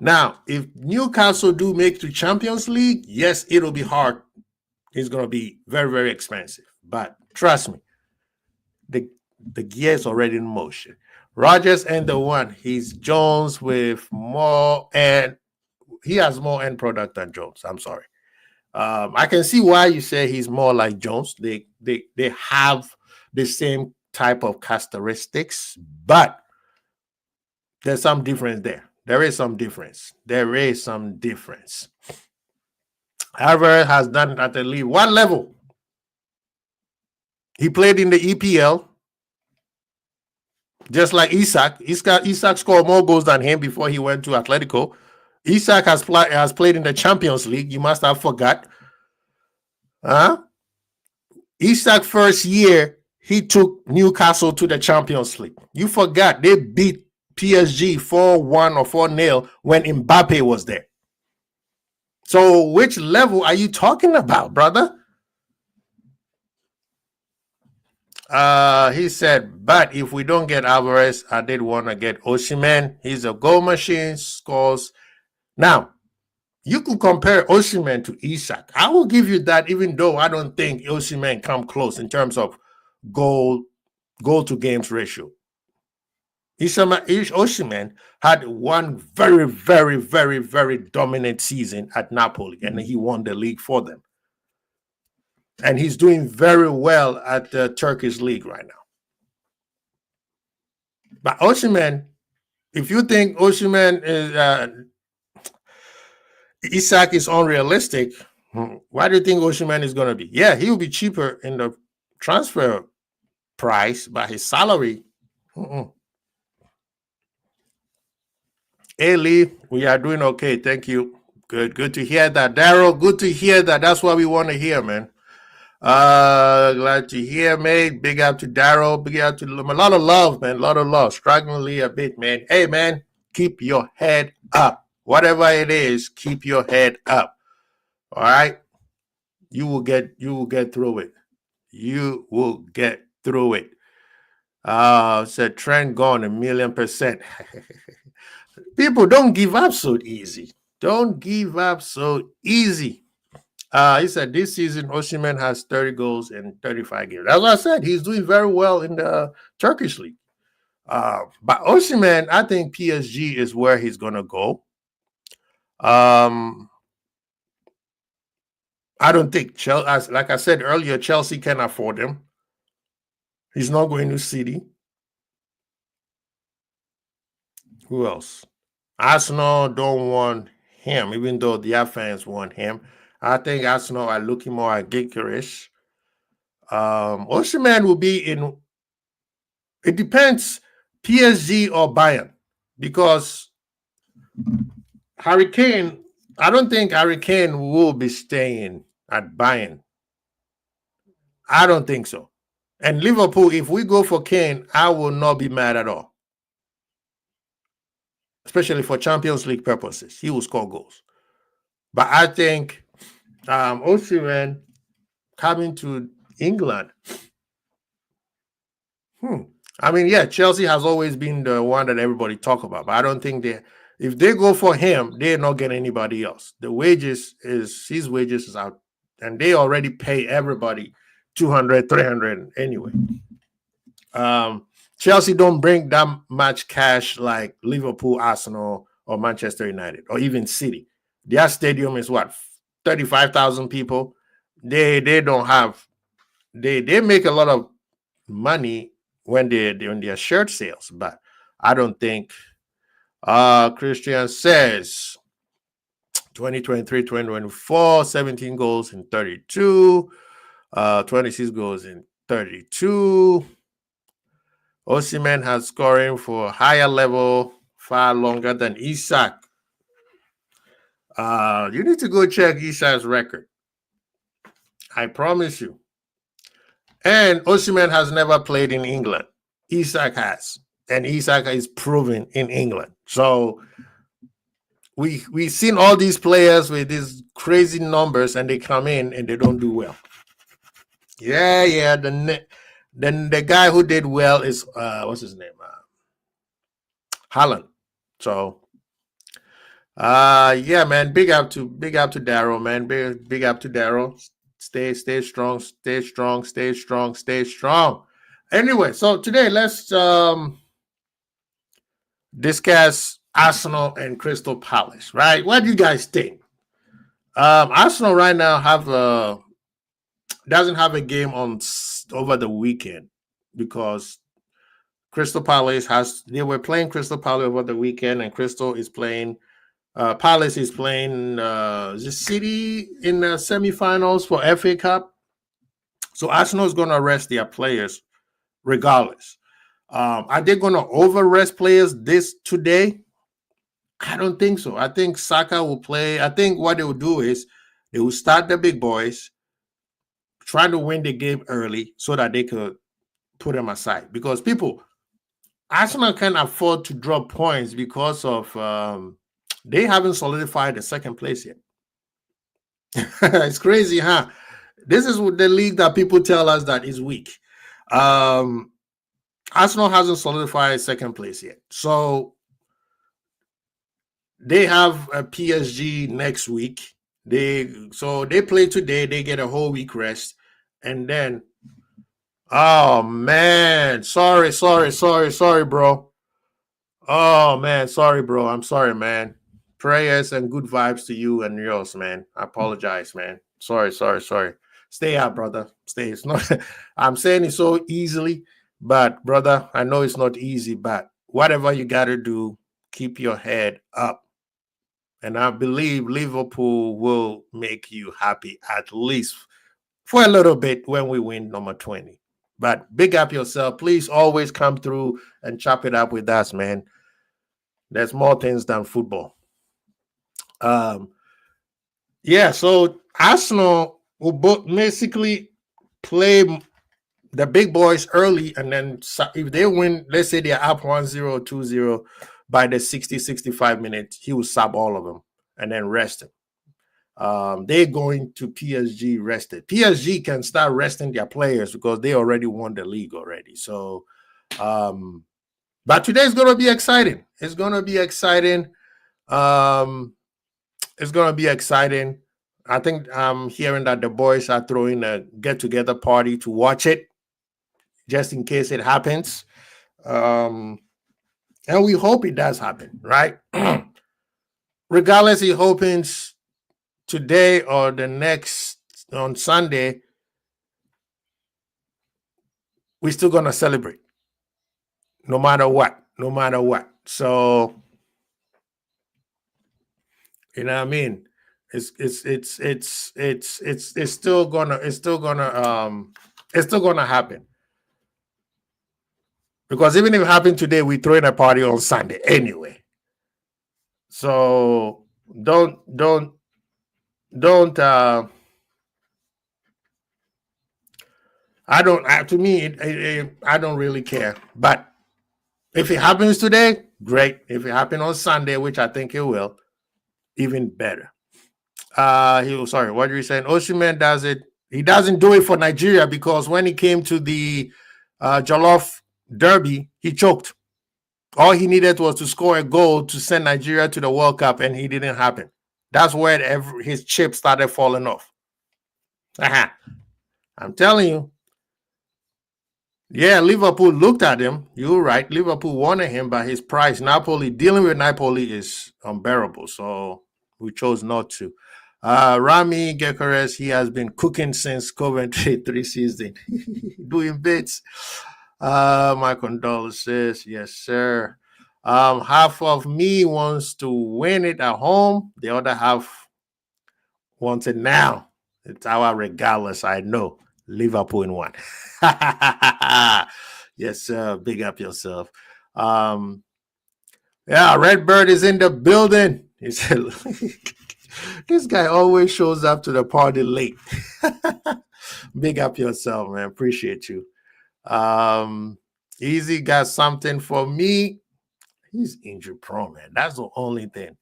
Now, if Newcastle do make the Champions League, yes, it'll be hard. It's going to be very, very expensive. But trust me, the gear is already in motion. Rogers and the one. He's Jones with more, and he has more end product than Jones. I'm sorry. I can see why you say he's more like Jones. They have the same type of characteristics, but there's some difference there. There is some difference. Harvard has done it at the League One level. He played in the EPL. Just like Isak. Isak scored more goals than him before he went to Atletico. Isak has played in the Champions League. You must have forgot. Isak first year, he took Newcastle to the Champions League. You forgot they beat PSG 4-1 or 4-0 when Mbappe was there. So which level are you talking about, brother? He said, but if we don't get Alvarez, I did want to get Osimhen. He's a goal machine, scores. Now, you could compare Osimhen to Isak. I will give you that, even though I don't think Osimhen come close in terms of goal to games ratio. Osimhen had one very, very, very, very dominant season at Napoli, and he won the league for them. And he's doing very well at the Turkish league right now. But Osimhen, if you think Osimhen is Isak is unrealistic, why do you think Osimhen is going to be? Yeah, he will be cheaper in the transfer price, but his salary. Hey Lee, we are doing okay. Thank you. Good to hear that. Daryl, good to hear that. That's what we want to hear, man. Glad to hear, mate. Big up to Daryl. Big up to a lot of love, man. A lot of love. Strugglingly a bit, man. Hey, man, keep your head up. Whatever it is, keep your head up. All right. You will get through it. You will get through it. Said trend gone 1,000,000%. People don't give up so easy. Don't give up so easy. He said this season Osimhen has 30 goals in 35 games. As I said, he's doing very well in the Turkish league. But Osimhen, I think PSG is where he's gonna go. I don't think Chelsea, like I said earlier, Chelsea can afford him. He's not going to City. Who else? Arsenal don't want him, even though their fans want him. I think Arsenal are looking more at Gyökeres. Osimhen will be in. It depends, PSG or Bayern, because Harry Kane. I don't think Harry Kane will be staying at Bayern. I don't think so. And Liverpool, if we go for Kane, I will not be mad at all. Especially for Champions League purposes. He will score goals. But I think Osimhen coming to England. I mean, yeah, Chelsea has always been the one that everybody talk about. But I don't think if they go for him, they're not getting anybody else. His wages is out. And they already pay everybody 200, 300 anyway. Chelsea don't bring that much cash like Liverpool, Arsenal, or Manchester United, or even City. Their stadium is what, 35,000 people. They don't have. They make a lot of money when their shirt sales, but I don't think. Christian says 2023, 2024, 17 goals in 32, 26 goals in 32. Osimhen has scoring for a higher level far longer than Isak. You need to go check Isak's record. I promise you. And Osimhen has never played in England. Isak has. And Isak is proven in England. So we've seen all these players with these crazy numbers and they come in and they don't do well. Yeah. Then the guy who did well is what's his name? Haaland. So yeah, man. Big up to Daryl, man. Big up to Daryl. Stay strong. Anyway, so today let's discuss Arsenal and Crystal Palace, right? What do you guys think? Arsenal right now doesn't have a game over the weekend because Crystal Palace they were playing Crystal Palace over the weekend, and Crystal is playing Palace is playing the City in the semifinals for FA Cup. So Arsenal is going to rest their players regardless. Are they going to over-rest players today? I don't think so. I think Saka will play. I think what they will do is they will start the big boys, try to win the game early so that they could put them aside. Because Arsenal can't afford to drop points because of they haven't solidified the second place yet. It's crazy, huh? This is the league that people tell us that is weak. Arsenal hasn't solidified second place yet. So they have a PSG next week. They play today, they get a whole week rest. And then, oh man, sorry, bro. Oh man, sorry, bro. I'm sorry, man. Prayers and good vibes to you and yours, man. I apologize, man. Sorry. Stay out, brother. Stay. It's not. I'm saying it so easily, but brother, I know it's not easy. But whatever you got to do, keep your head up, and I believe Liverpool will make you happy at least for a little bit when we win number 20. But big up yourself. Please always come through and chop it up with us, man. There's more things than football. Yeah, so Arsenal will both basically play the big boys early, and then if they win, let's say they're up 1-0 or 2-0 by the 65 minutes, he will sub all of them and then rest them. They're going to PSG rested. PSG can start resting their players because they already won the league already. So, but today is going to be exciting. It's going to be exciting. It's going to be exciting. I think I'm hearing that the boys are throwing a get-together party to watch it, just in case it happens. And we hope it does happen, right? Regardless, it happens today or the next on Sunday, we're still going to celebrate no matter what. So, you know what I mean? It's still gonna happen. Because even if it happened today, we're throwing a party on Sunday anyway. So don't I don't really care. But if it happens today, great. If it happens on Sunday, which I think it will, even better. What are you saying? Osimhen does it. He doesn't do it for Nigeria because when he came to the Jollof Derby, he choked. All he needed was to score a goal to send Nigeria to the World Cup, and he didn't happen. That's where his chip started falling off. I'm telling you. Yeah, Liverpool looked at him. You're right. Liverpool wanted him, but his price, dealing with Napoli is unbearable. So we chose not to. Rami Gekares, he has been cooking since Coventry 3 season, doing bits. My condolences. Yes, sir. Half of me wants to win it at home. The other half wants it now. It's our regardless. I know. Liverpool in one. Yes, sir. Big up yourself. Yeah, Redbird is in the building. He said, this guy always shows up to the party late. Big up yourself, man. Appreciate you. Easy got something for me. He's injury prone, man. That's the only thing.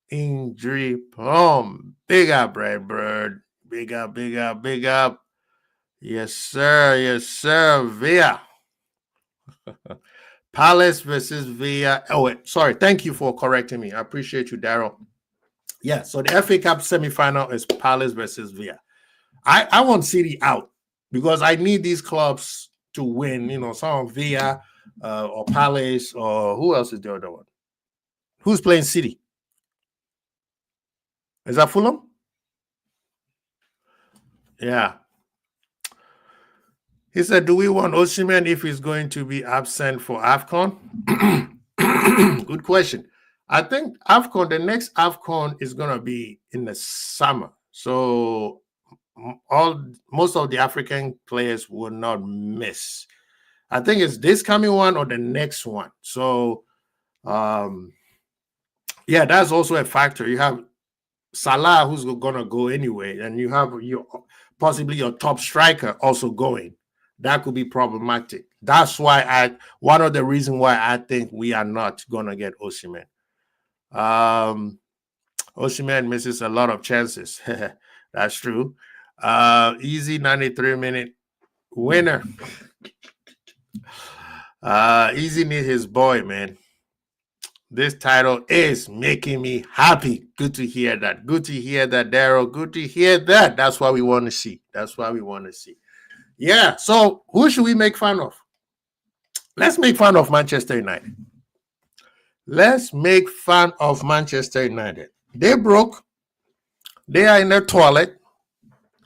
Injury prone. Big up, Redbird. Big up. Yes, sir. Villa. Palace versus Villa. Oh, wait. Sorry. Thank you for correcting me. I appreciate you, Daryl. Yeah, so the FA Cup semifinal is Palace versus Villa. I want City out because I need these clubs to win. You know, some Villa or Palace or who else is the other one? Who's playing City? Is that Fulham? Yeah. He said, do we want Osimhen if he's going to be absent for AFCON? Good question. I think the next AFCON is going to be in the summer. So most of the African players will not miss. I think it's this coming one or the next one. So, yeah, that's also a factor. You have Salah, who's going to go anyway, and you have possibly your top striker also going. That could be problematic. That's why one of the reasons why I think we are not going to get Osimhen. Osimhen misses a lot of chances. That's true. Easy 93-minute winner. Easy need his boy, man. This title is making me happy. Good to hear that. Daryl. Good to hear that. That's what we want to see. Yeah, so who should we make fun of? Let's make fun of Manchester United. Let's make fun of Manchester United. They broke. They are in the toilet,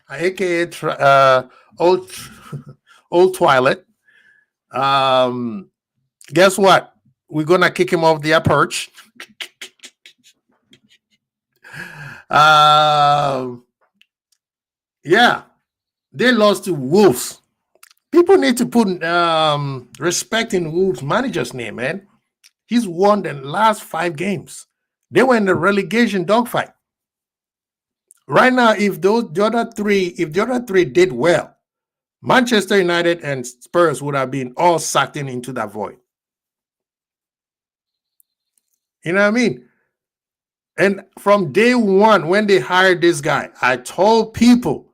aka old old toilet. Guess what? We're gonna kick him off their perch. Yeah, they lost to Wolves. People need to put respect in Wolves' manager's name, man. He's won the last 5 games. They were in the relegation dogfight. Right now, if the other three did well, Manchester United and Spurs would have been all sucked into that void. You know what I mean? And from day one, when they hired this guy, I told people,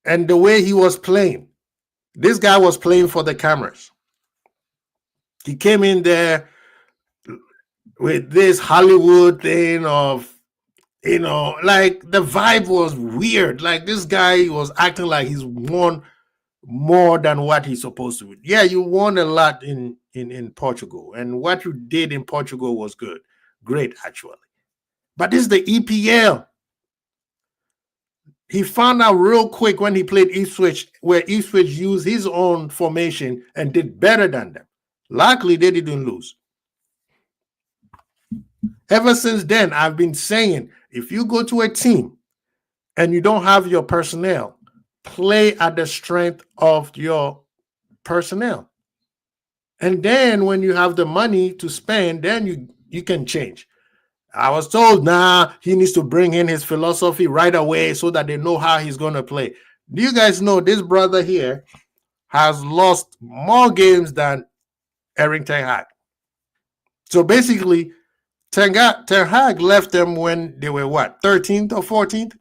and the way he was playing, this guy was playing for the cameras. He came in there with this Hollywood thing of, like the vibe was weird. Like this guy was acting like he's won more than what he's supposed to. Yeah, you won a lot in Portugal, and what you did in Portugal was great actually. But this is the EPL. He found out real quick when he played Ipswich, where Ipswich used his own formation and did better than them. Luckily, they didn't lose. Ever since then, I've been saying, if you go to a team and you don't have your personnel, play at the strength of your personnel. And then when you have the money to spend, then you can change. I was told, he needs to bring in his philosophy right away so that they know how he's going to play. Do you guys know this brother here has lost more games than Erik ten Hag? So basically, ten Hag left them when they were 13th or 14th?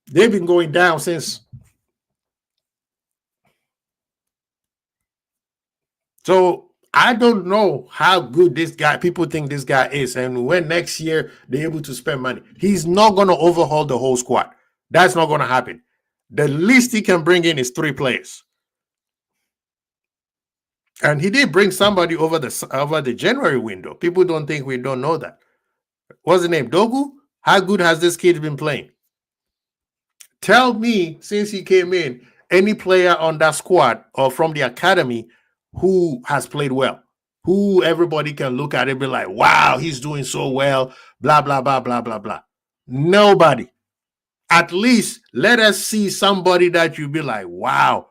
They've been going down since. So I don't know how good people think this guy is, and when next year they're able to spend money. He's not going to overhaul the whole squad. That's not going to happen. The least he can bring in is 3 players. And he did bring somebody over the January window. People don't think we don't know that. What's the name? Dogu? How good has this kid been playing? Tell me, since he came in, any player on that squad or from the academy who has played well, who everybody can look at it and be like, wow, he's doing so well, blah, blah, blah, blah, blah, blah. Nobody. At least let us see somebody that you be like, wow.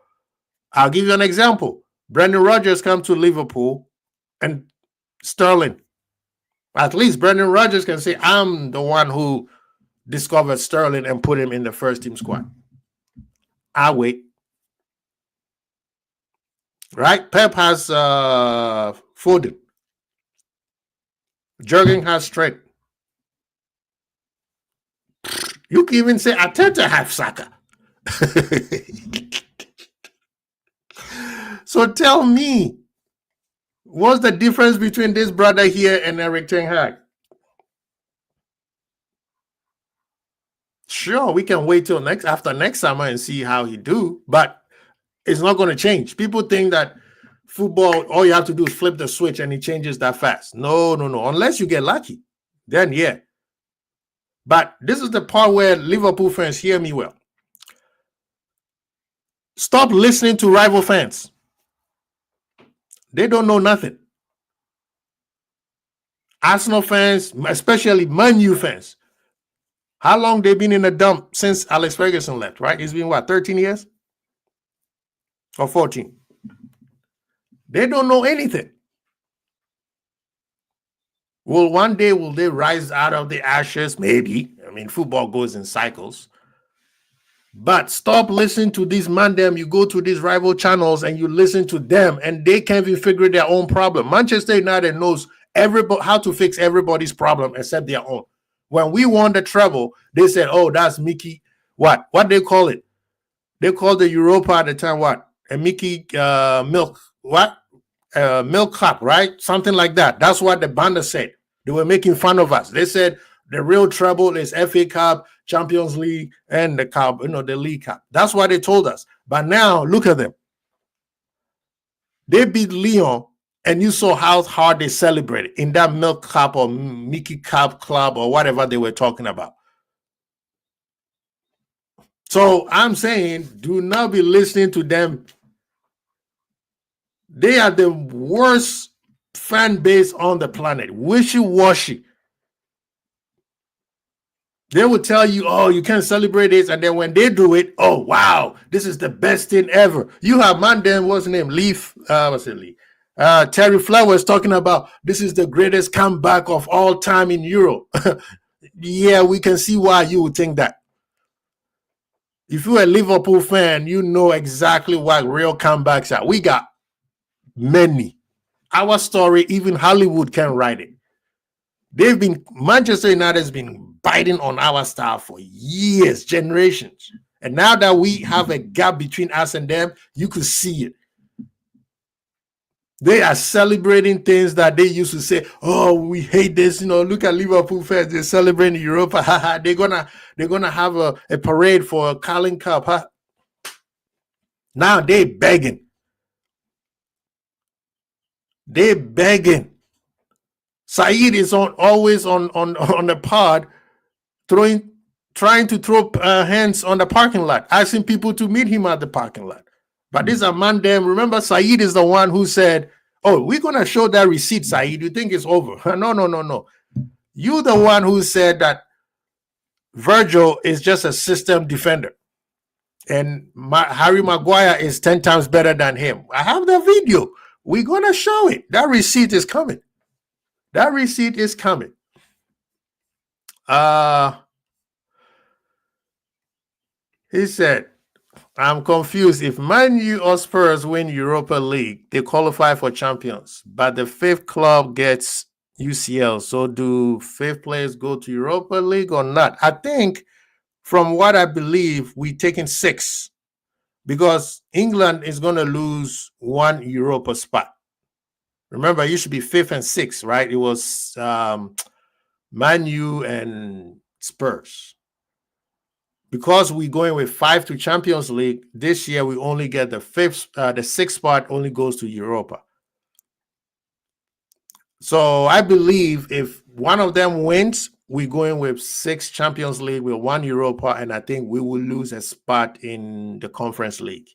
I'll give you an example. Brendan Rodgers come to Liverpool and Sterling. At least Brendan Rodgers can say, I'm the one who discovered Sterling and put him in the first team squad. I'll wait. Right? Pep has Foden. Jurgen has Trent. You can even say Arteta have Saka. So tell me, what's the difference between this brother here and Erik ten Hag? Sure, we can wait till after next summer and see how he do, but it's not going to change. People think that football, all you have to do is flip the switch and it changes that fast. No. Unless you get lucky, then yeah. But this is the part where Liverpool fans hear me well. Stop listening to rival fans. They don't know nothing. Arsenal fans, especially Man U fans, how long they been in the dump since Alex Ferguson left, right? It's been 13 years? Or 14? They don't know anything. Well, one day will they rise out of the ashes? Maybe. I mean, football goes in cycles. But stop listening to these ManDem. You go to these rival channels and you listen to them, and they can't even figure their own problem. Manchester United knows how to fix everybody's problem except their own. When we won the treble, they said, "Oh, that's Mickey." What they call it? They called the Europa at the time what? A Mickey milk. What? Milk cup, right? Something like that. That's what the banda said. They were making fun of us. They said the real treble is FA Cup, Champions League, and the cup, the League Cup. That's what they told us. But now look at them. They beat Lyon And you saw how hard they celebrated in that milk cup or Mickey Cup club or whatever they were talking about. So I'm saying, do not be listening to them. They are the worst fan base on the planet. Wishy-washy. They will tell you, oh, you can't celebrate this. And then when they do it, oh, wow, this is the best thing ever. You have ManDem, what's his name? Terry Flowers talking about this is the greatest comeback of all time in Europe. Yeah, we can see why you would think that. If you're a Liverpool fan, you know exactly what real comebacks are. We got many. Our story, even Hollywood can write it. Manchester United has been biting on our style for years, generations. And now that we have a gap between us and them, you could see it. They are celebrating things that they used to say, oh, we hate this. Look at Liverpool fans. They're celebrating Europa. they're gonna have a parade for a Carling Cup. Huh? Now they're begging. They're begging. Saeed is always on the pod trying to throw hands on the parking lot, asking people to meet him at the parking lot. But this is a ManDem. Remember, Saeed is the one who said, oh, we're going to show that receipt, Saeed. You think it's over? No. You're the one who said that Virgil is just a system defender. And Harry Maguire is 10 times better than him. I have the video. We're going to show it. That receipt is coming. He said, I'm confused. If Man U or Spurs win Europa League, they qualify for champions, but the fifth club gets UCL. So do fifth players go to Europa League or not? I think from what I believe, we're taking 6 because England is going to lose 1 Europa spot. Remember, it used to be 5th and 6th, right? It was Man U and Spurs. Because we're going with 5 to Champions League, this year we only get the 6th spot only goes to Europa. So I believe if one of them wins, we're going with 6 Champions League with 1 Europa, and I think we will lose a spot in the Conference League.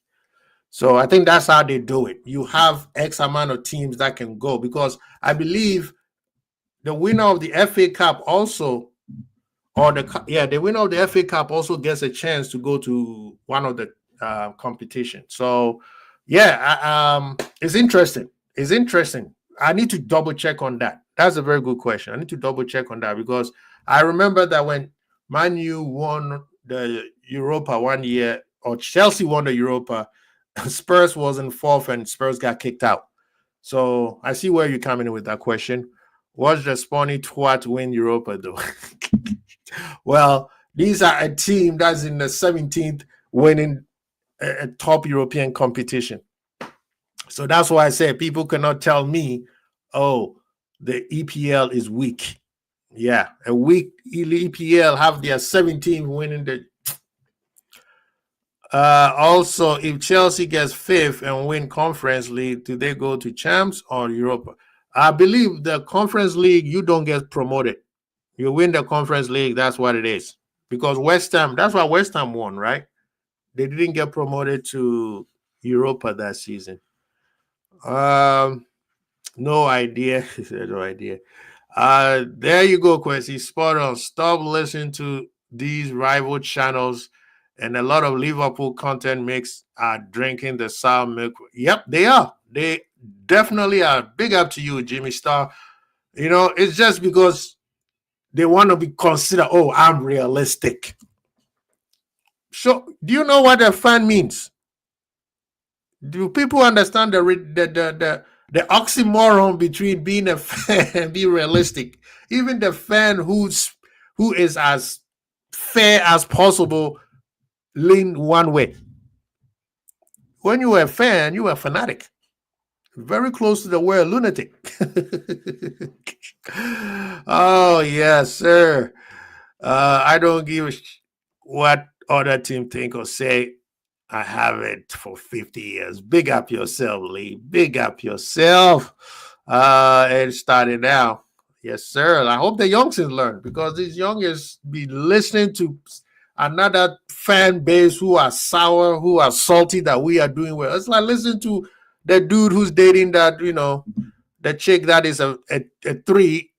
So I think that's how they do it. You have X amount of teams that can go because I believe the winner of the FA Cup also the winner of the FA Cup also gets a chance to go to one of the competitions. So, it's interesting. I need to double check on that. That's a very good question. I need to double check on that because I remember that when Man U won the Europa one year, or Chelsea won the Europa, Spurs was in 4th and Spurs got kicked out. So I see where you're coming in with that question. What's the Spawny twat win Europa though? Well, these are a team that's in the 17th winning a top European competition. So that's why I say people cannot tell me, oh, the EPL is weak. Yeah, a weak EPL have their 17th winning the. Also, if Chelsea gets 5th and win Conference League, do they go to Champs or Europa? I believe the Conference League, you don't get promoted. You win the Conference League, that's what it is. Because West Ham, that's why West Ham won, right? They didn't get promoted to Europa that season. No idea. No idea. There you go, Quincy. Spot on. Stop listening to these rival channels, and a lot of Liverpool content makes are drinking the sour milk. Yep, they are. They definitely are. Big up to you, Jimmy Starr. It's just because they want to be considered, oh, I'm realistic. So, do you know what a fan means? Do people understand the oxymoron between being a fan and being realistic? Even the fan who is as fair as possible lean one way. When you were a fan, you were a fanatic. Very close to the word lunatic. Oh, yes, sir. I don't give a what other team think or say. I have it for 50 years. Big up yourself, Lee. Big up yourself. And started now. Yes, sir. I hope the youngsters learn because these youngsters be listening to another fan base who are sour, who are salty that we are doing well. It's like listening to the dude who's dating that, the chick that is a 3,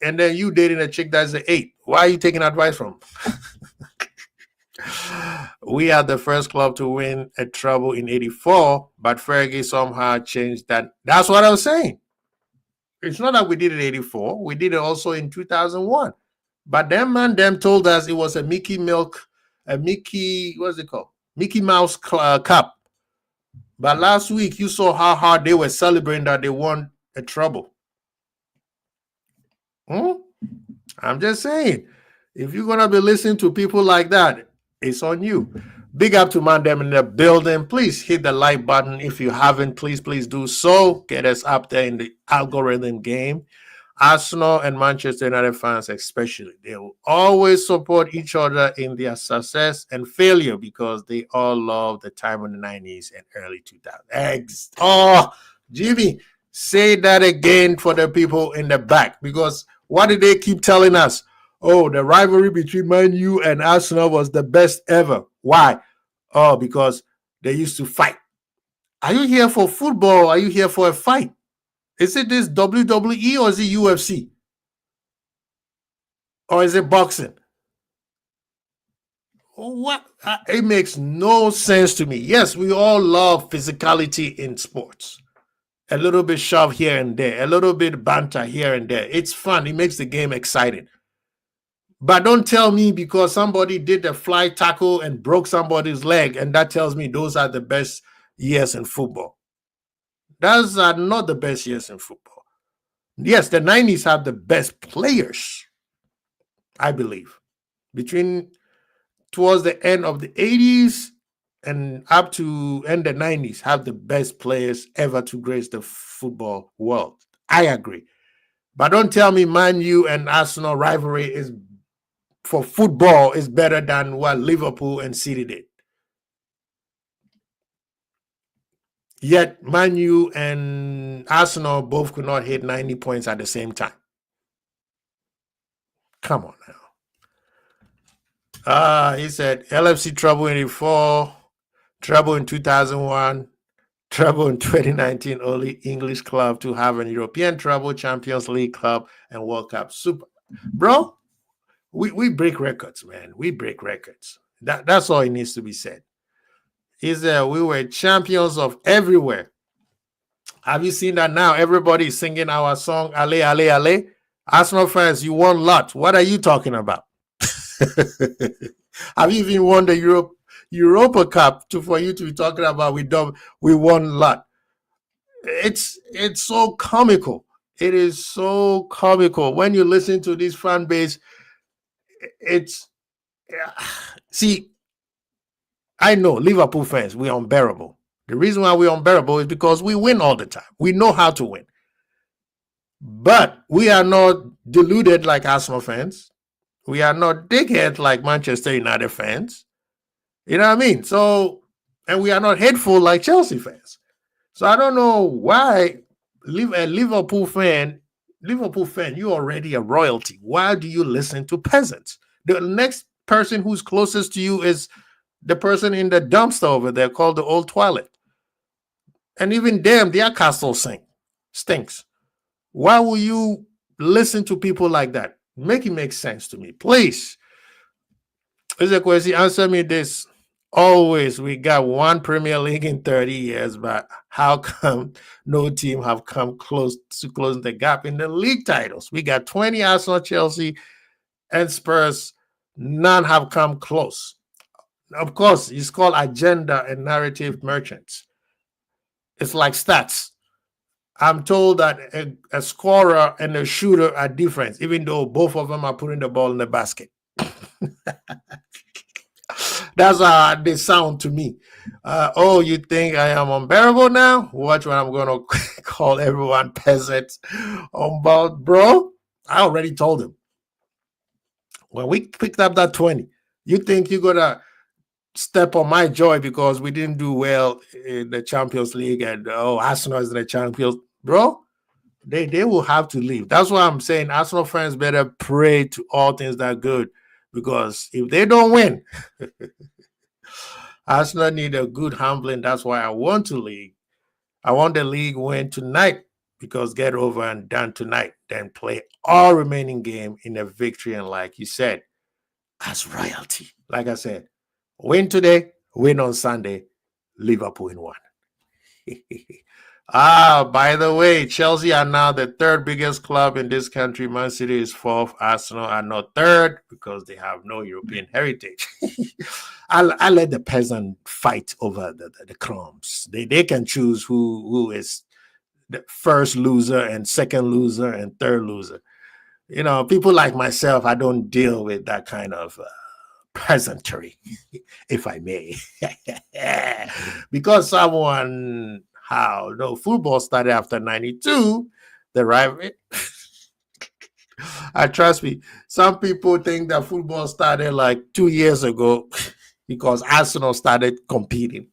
and then you dating a chick that's an 8. Why are you taking advice from? We are the first club to win a treble in '84, but Fergie somehow changed that. That's what I was saying. It's not that we did it in '84. We did it also in 2001. But them ManDem told us it was a what's it called? Mickey Mouse Cup. But last week, you saw how hard they were celebrating that they won a treble. I'm just saying, if you're going to be listening to people like that, it's on you. Big up to ManDem in the building. Please hit the like button. If you haven't, please do so. Get us up there in the algorithm game. Arsenal and Manchester United fans especially, they will always support each other in their success and failure because they all love the time in the 90s and early 2000s. Oh, Jimmy, say that again for the people in the back, because what did they keep telling us? Oh, the rivalry between Man U and Arsenal was the best ever. Why? Oh, because they used to fight. Are you here for football? Are you here for a fight? Is it this WWE or is it UFC? Or is it boxing? What? It makes no sense to me. Yes, we all love physicality in sports. A little bit shove here and there, a little bit banter here and there. It's fun. It makes the game exciting. But don't tell me because somebody did a fly tackle and broke somebody's leg, and that tells me those are the best years in football. Those are not the best years in football. Yes, the 90s have the best players, I believe. Towards the end of the 80s and up to end the 90s, have the best players ever to grace the football world. I agree. But don't tell me Man U and Arsenal rivalry is for football is better than what Liverpool and City did. Yet Man U and Arsenal both could not hit 90 points at the same time. Come on now. He said LFC trouble in '84, trouble in 2001, trouble in 2019, only English club to have an European treble, Champions League club, and World Cup super. Bro, we break records, man. We break records. That's all it needs to be said. Is that we were champions of everywhere. Have you seen that now? Everybody is singing our song, Ale, Ale, Ale. Arsenal fans, you won a lot. What are you talking about? Have you even won the Europa Cup for you to be talking about we won a lot? It's so comical. It is so comical. When you listen to this fan base, see, I know Liverpool fans, we're unbearable. The reason why we're unbearable is because we win all the time. We know how to win. But we are not deluded like Arsenal fans. We are not dickheads like Manchester United fans. You know what I mean? So, and we are not hateful like Chelsea fans. So I don't know why a Liverpool fan, you're already a royalty. Why do you listen to peasants? The next person who's closest to you is the person in the dumpster over there called the Old Toilet. And even them, their castle stinks. Why will you listen to people like that? Make it make sense to me, please. Is a question. Answer me this. Always, we got one Premier League in 30 years, but how come no team have come close to closing the gap in the league titles? We got 20 Arsenal, Chelsea, and Spurs. None have come close. Of course, it's called agenda and narrative merchants. It's like stats. I'm told that a scorer and a shooter are different, even though both of them are putting the ball in the basket. That's how they sound to me. Oh, you think I am unbearable now? Watch what I'm going to call everyone peasants. Bro, I already told him. When we picked up that 20, you think you're going to step on my joy because we didn't do well in the Champions League and Arsenal is the champions, bro. They will have to leave. That's why I'm saying Arsenal fans better pray to all things that are good, because if they don't win, Arsenal need a good humbling. That's why I want to league. I want the league win tonight, because get over and done tonight, then play all remaining game in a victory. And like you said, as royalty. Like I said, win today, win on Sunday, Liverpool in one. By the way, Chelsea are now the third biggest club in this country. Man City is fourth. Arsenal are not third because they have no European heritage. I let the peasant fight over the crumbs. They can choose who is the first loser and second loser and third loser. You know, people like myself, I don't deal with that kind of peasantry, if I may. Because someone, football started after 92, the rivalry. I trust me, some people think that football started like 2 years ago because Arsenal started competing.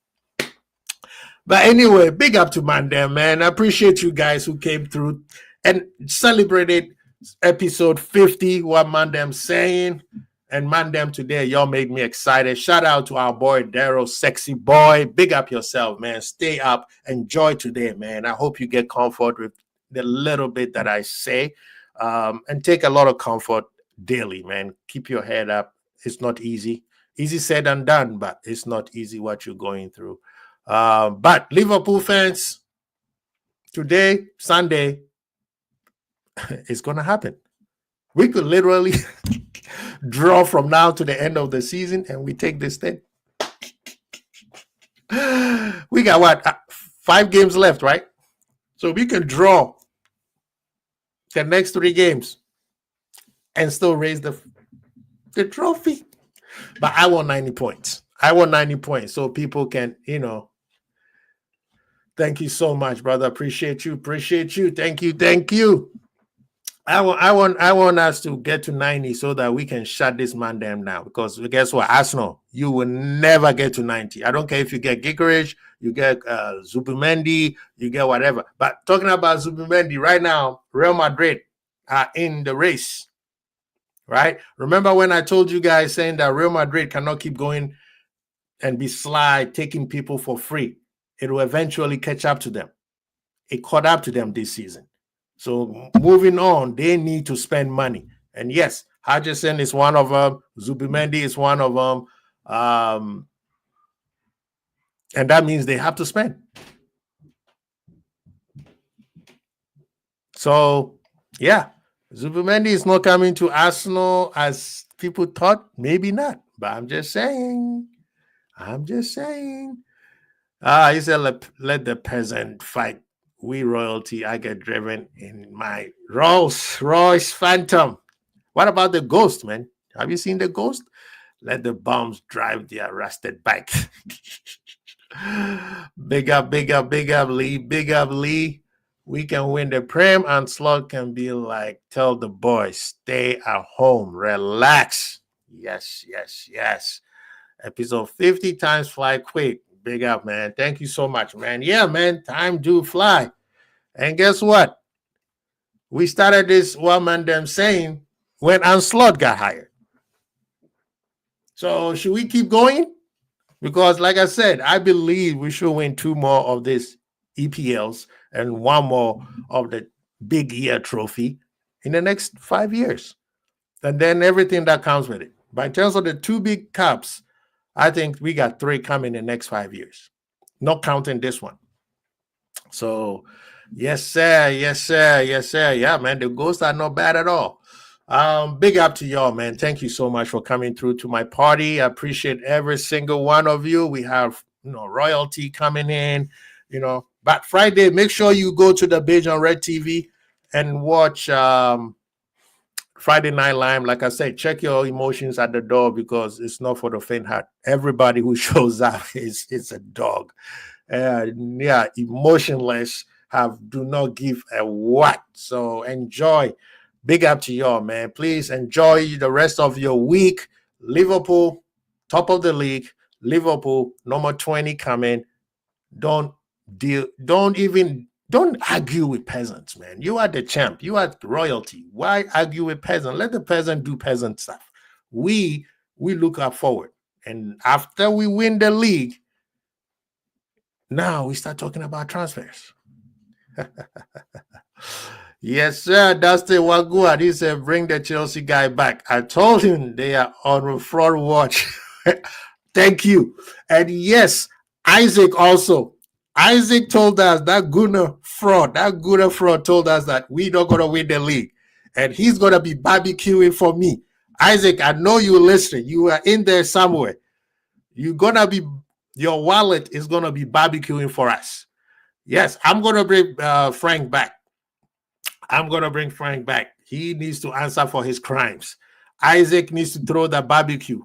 But anyway, big up to ManDem, man. I appreciate you guys who came through and celebrated episode 50, what ManDem's saying. And ManDem today, y'all made me excited. Shout out to our boy Daryl, sexy boy. Big up yourself, man. Stay up. Enjoy today, man. I hope you get comfort with the little bit that I say. And take a lot of comfort daily, man. Keep your head up. It's not easy. Easy said and done, but it's not easy what you're going through. But Liverpool fans, today, Sunday, it's going to happen. We could literally draw from now to the end of the season and we take this thing. We got what? 5 games left, right? So we can draw the next 3 games and still raise the trophy. But I want 90 points. I want 90 points so people can, thank you so much, brother. Appreciate you. Thank you. I want us to get to 90 so that we can shut this man down now. Because guess what? Arsenal, you will never get to 90. I don't care if you get Gigerich, you get Zubimendi, you get whatever. But talking about Zubimendi right now, Real Madrid are in the race, right? Remember when I told you guys saying that Real Madrid cannot keep going and be sly, taking people for free. It will eventually catch up to them. It caught up to them this season. So moving on, they need to spend money. And yes, Hutchison is one of them. Zubimendi is one of them. And that means they have to spend. So, yeah, Zubimendi is not coming to Arsenal as people thought. Maybe not. But I'm just saying. He said, let the peasant fight. We royalty, I get driven in my Rolls Royce Phantom. What about the Ghost, man? Have you seen the Ghost? Let the bombs drive their rusted bike. Big up, Lee. Big up, Lee. We can win the Prem, and Slot can be like, tell the boys, stay at home, relax. Yes. Episode 50 times fly quick. Big up, man. Thank you so much, man. Yeah, man, time do fly. And guess what? We started this one ManDem saying when Anslot got hired. So should we keep going? Because like I said, I believe we should win 2 more of these EPLs and 1 more of the big year trophy in the next 5 years. And then everything that comes with it. But in terms of the 2 big cups, I think we got 3 coming in the next 5 years, not counting this one. So, yes, sir. Yeah, man, the Ghosts are not bad at all. Big up to y'all, man. Thank you so much for coming through to my party. I appreciate every single one of you. We have, royalty coming in, But Friday, make sure you go to the page on Red TV and watch Friday Night Live. Like I said, check your emotions at the door because it's not for the faint heart. Everybody who shows up is a dog. Emotionless, do not give a what. So enjoy. Big up to y'all, man. Please enjoy the rest of your week. Liverpool, top of the league. Liverpool, number 20 coming. Don't argue with peasants, man. You are the champ. You are royalty. Why argue with peasants? Let the peasant do peasant stuff. We look up forward. And after we win the league, now we start talking about transfers. Yes, sir. Dustin Wagua. He said, bring the Chelsea guy back. I told him they are on fraud watch. Thank you. And yes, Isaac also. Isaac told us that Gunnar fraud told us that we're not going to win the league. And he's going to be barbecuing for me. Isaac, I know you're listening. You are in there somewhere. You're going to be, your wallet is going to be barbecuing for us. Yes, I'm going to bring Frank back. I'm going to bring Frank back. He needs to answer for his crimes. Isaac needs to throw the barbecue.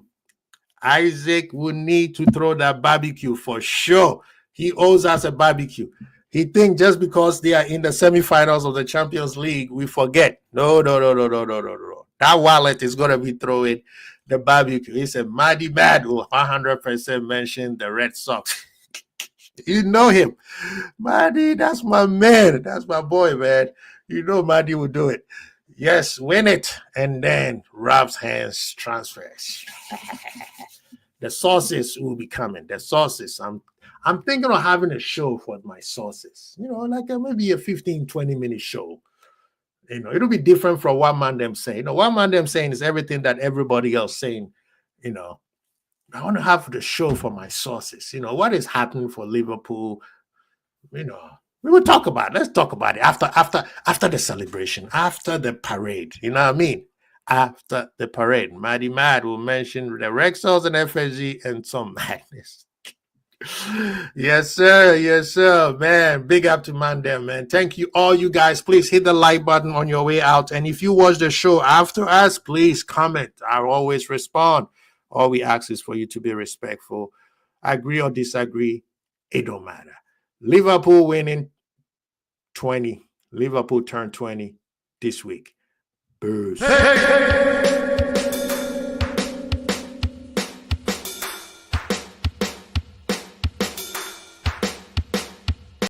Isaac will need to throw that barbecue for sure. He owes us a barbecue. He thinks just because they are in the semifinals of the Champions League, we forget. No. That wallet is going to be throwing the barbecue. He said, Maddie Mad will 100% mention the Red Sox. You know him. Maddie, that's my man. That's my boy, man. You know Maddie will do it. Yes, win it. And then Rob's hands transfers. The sauces will be coming. The sauces. I'm thinking of having a show for my sauces. Like maybe a 15, 20-minute show. It'll be different from what ManDem saying. What ManDem saying is everything that everybody else saying. I want to have the show for my sauces. What is happening for Liverpool? We will talk about it. Let's talk about it after the celebration, after the parade. You know what I mean? After the parade, Maddie Mad will mention the Rexels and FSG and some madness. Yes, sir. Man, big up to ManDem, man. Thank you, all you guys. Please hit the like button on your way out. And if you watch the show after us, please comment. I'll always respond. All we ask is for you to be respectful. Agree or disagree, it don't matter. Liverpool winning 20. Liverpool turned 20 this week. Booze. Hey.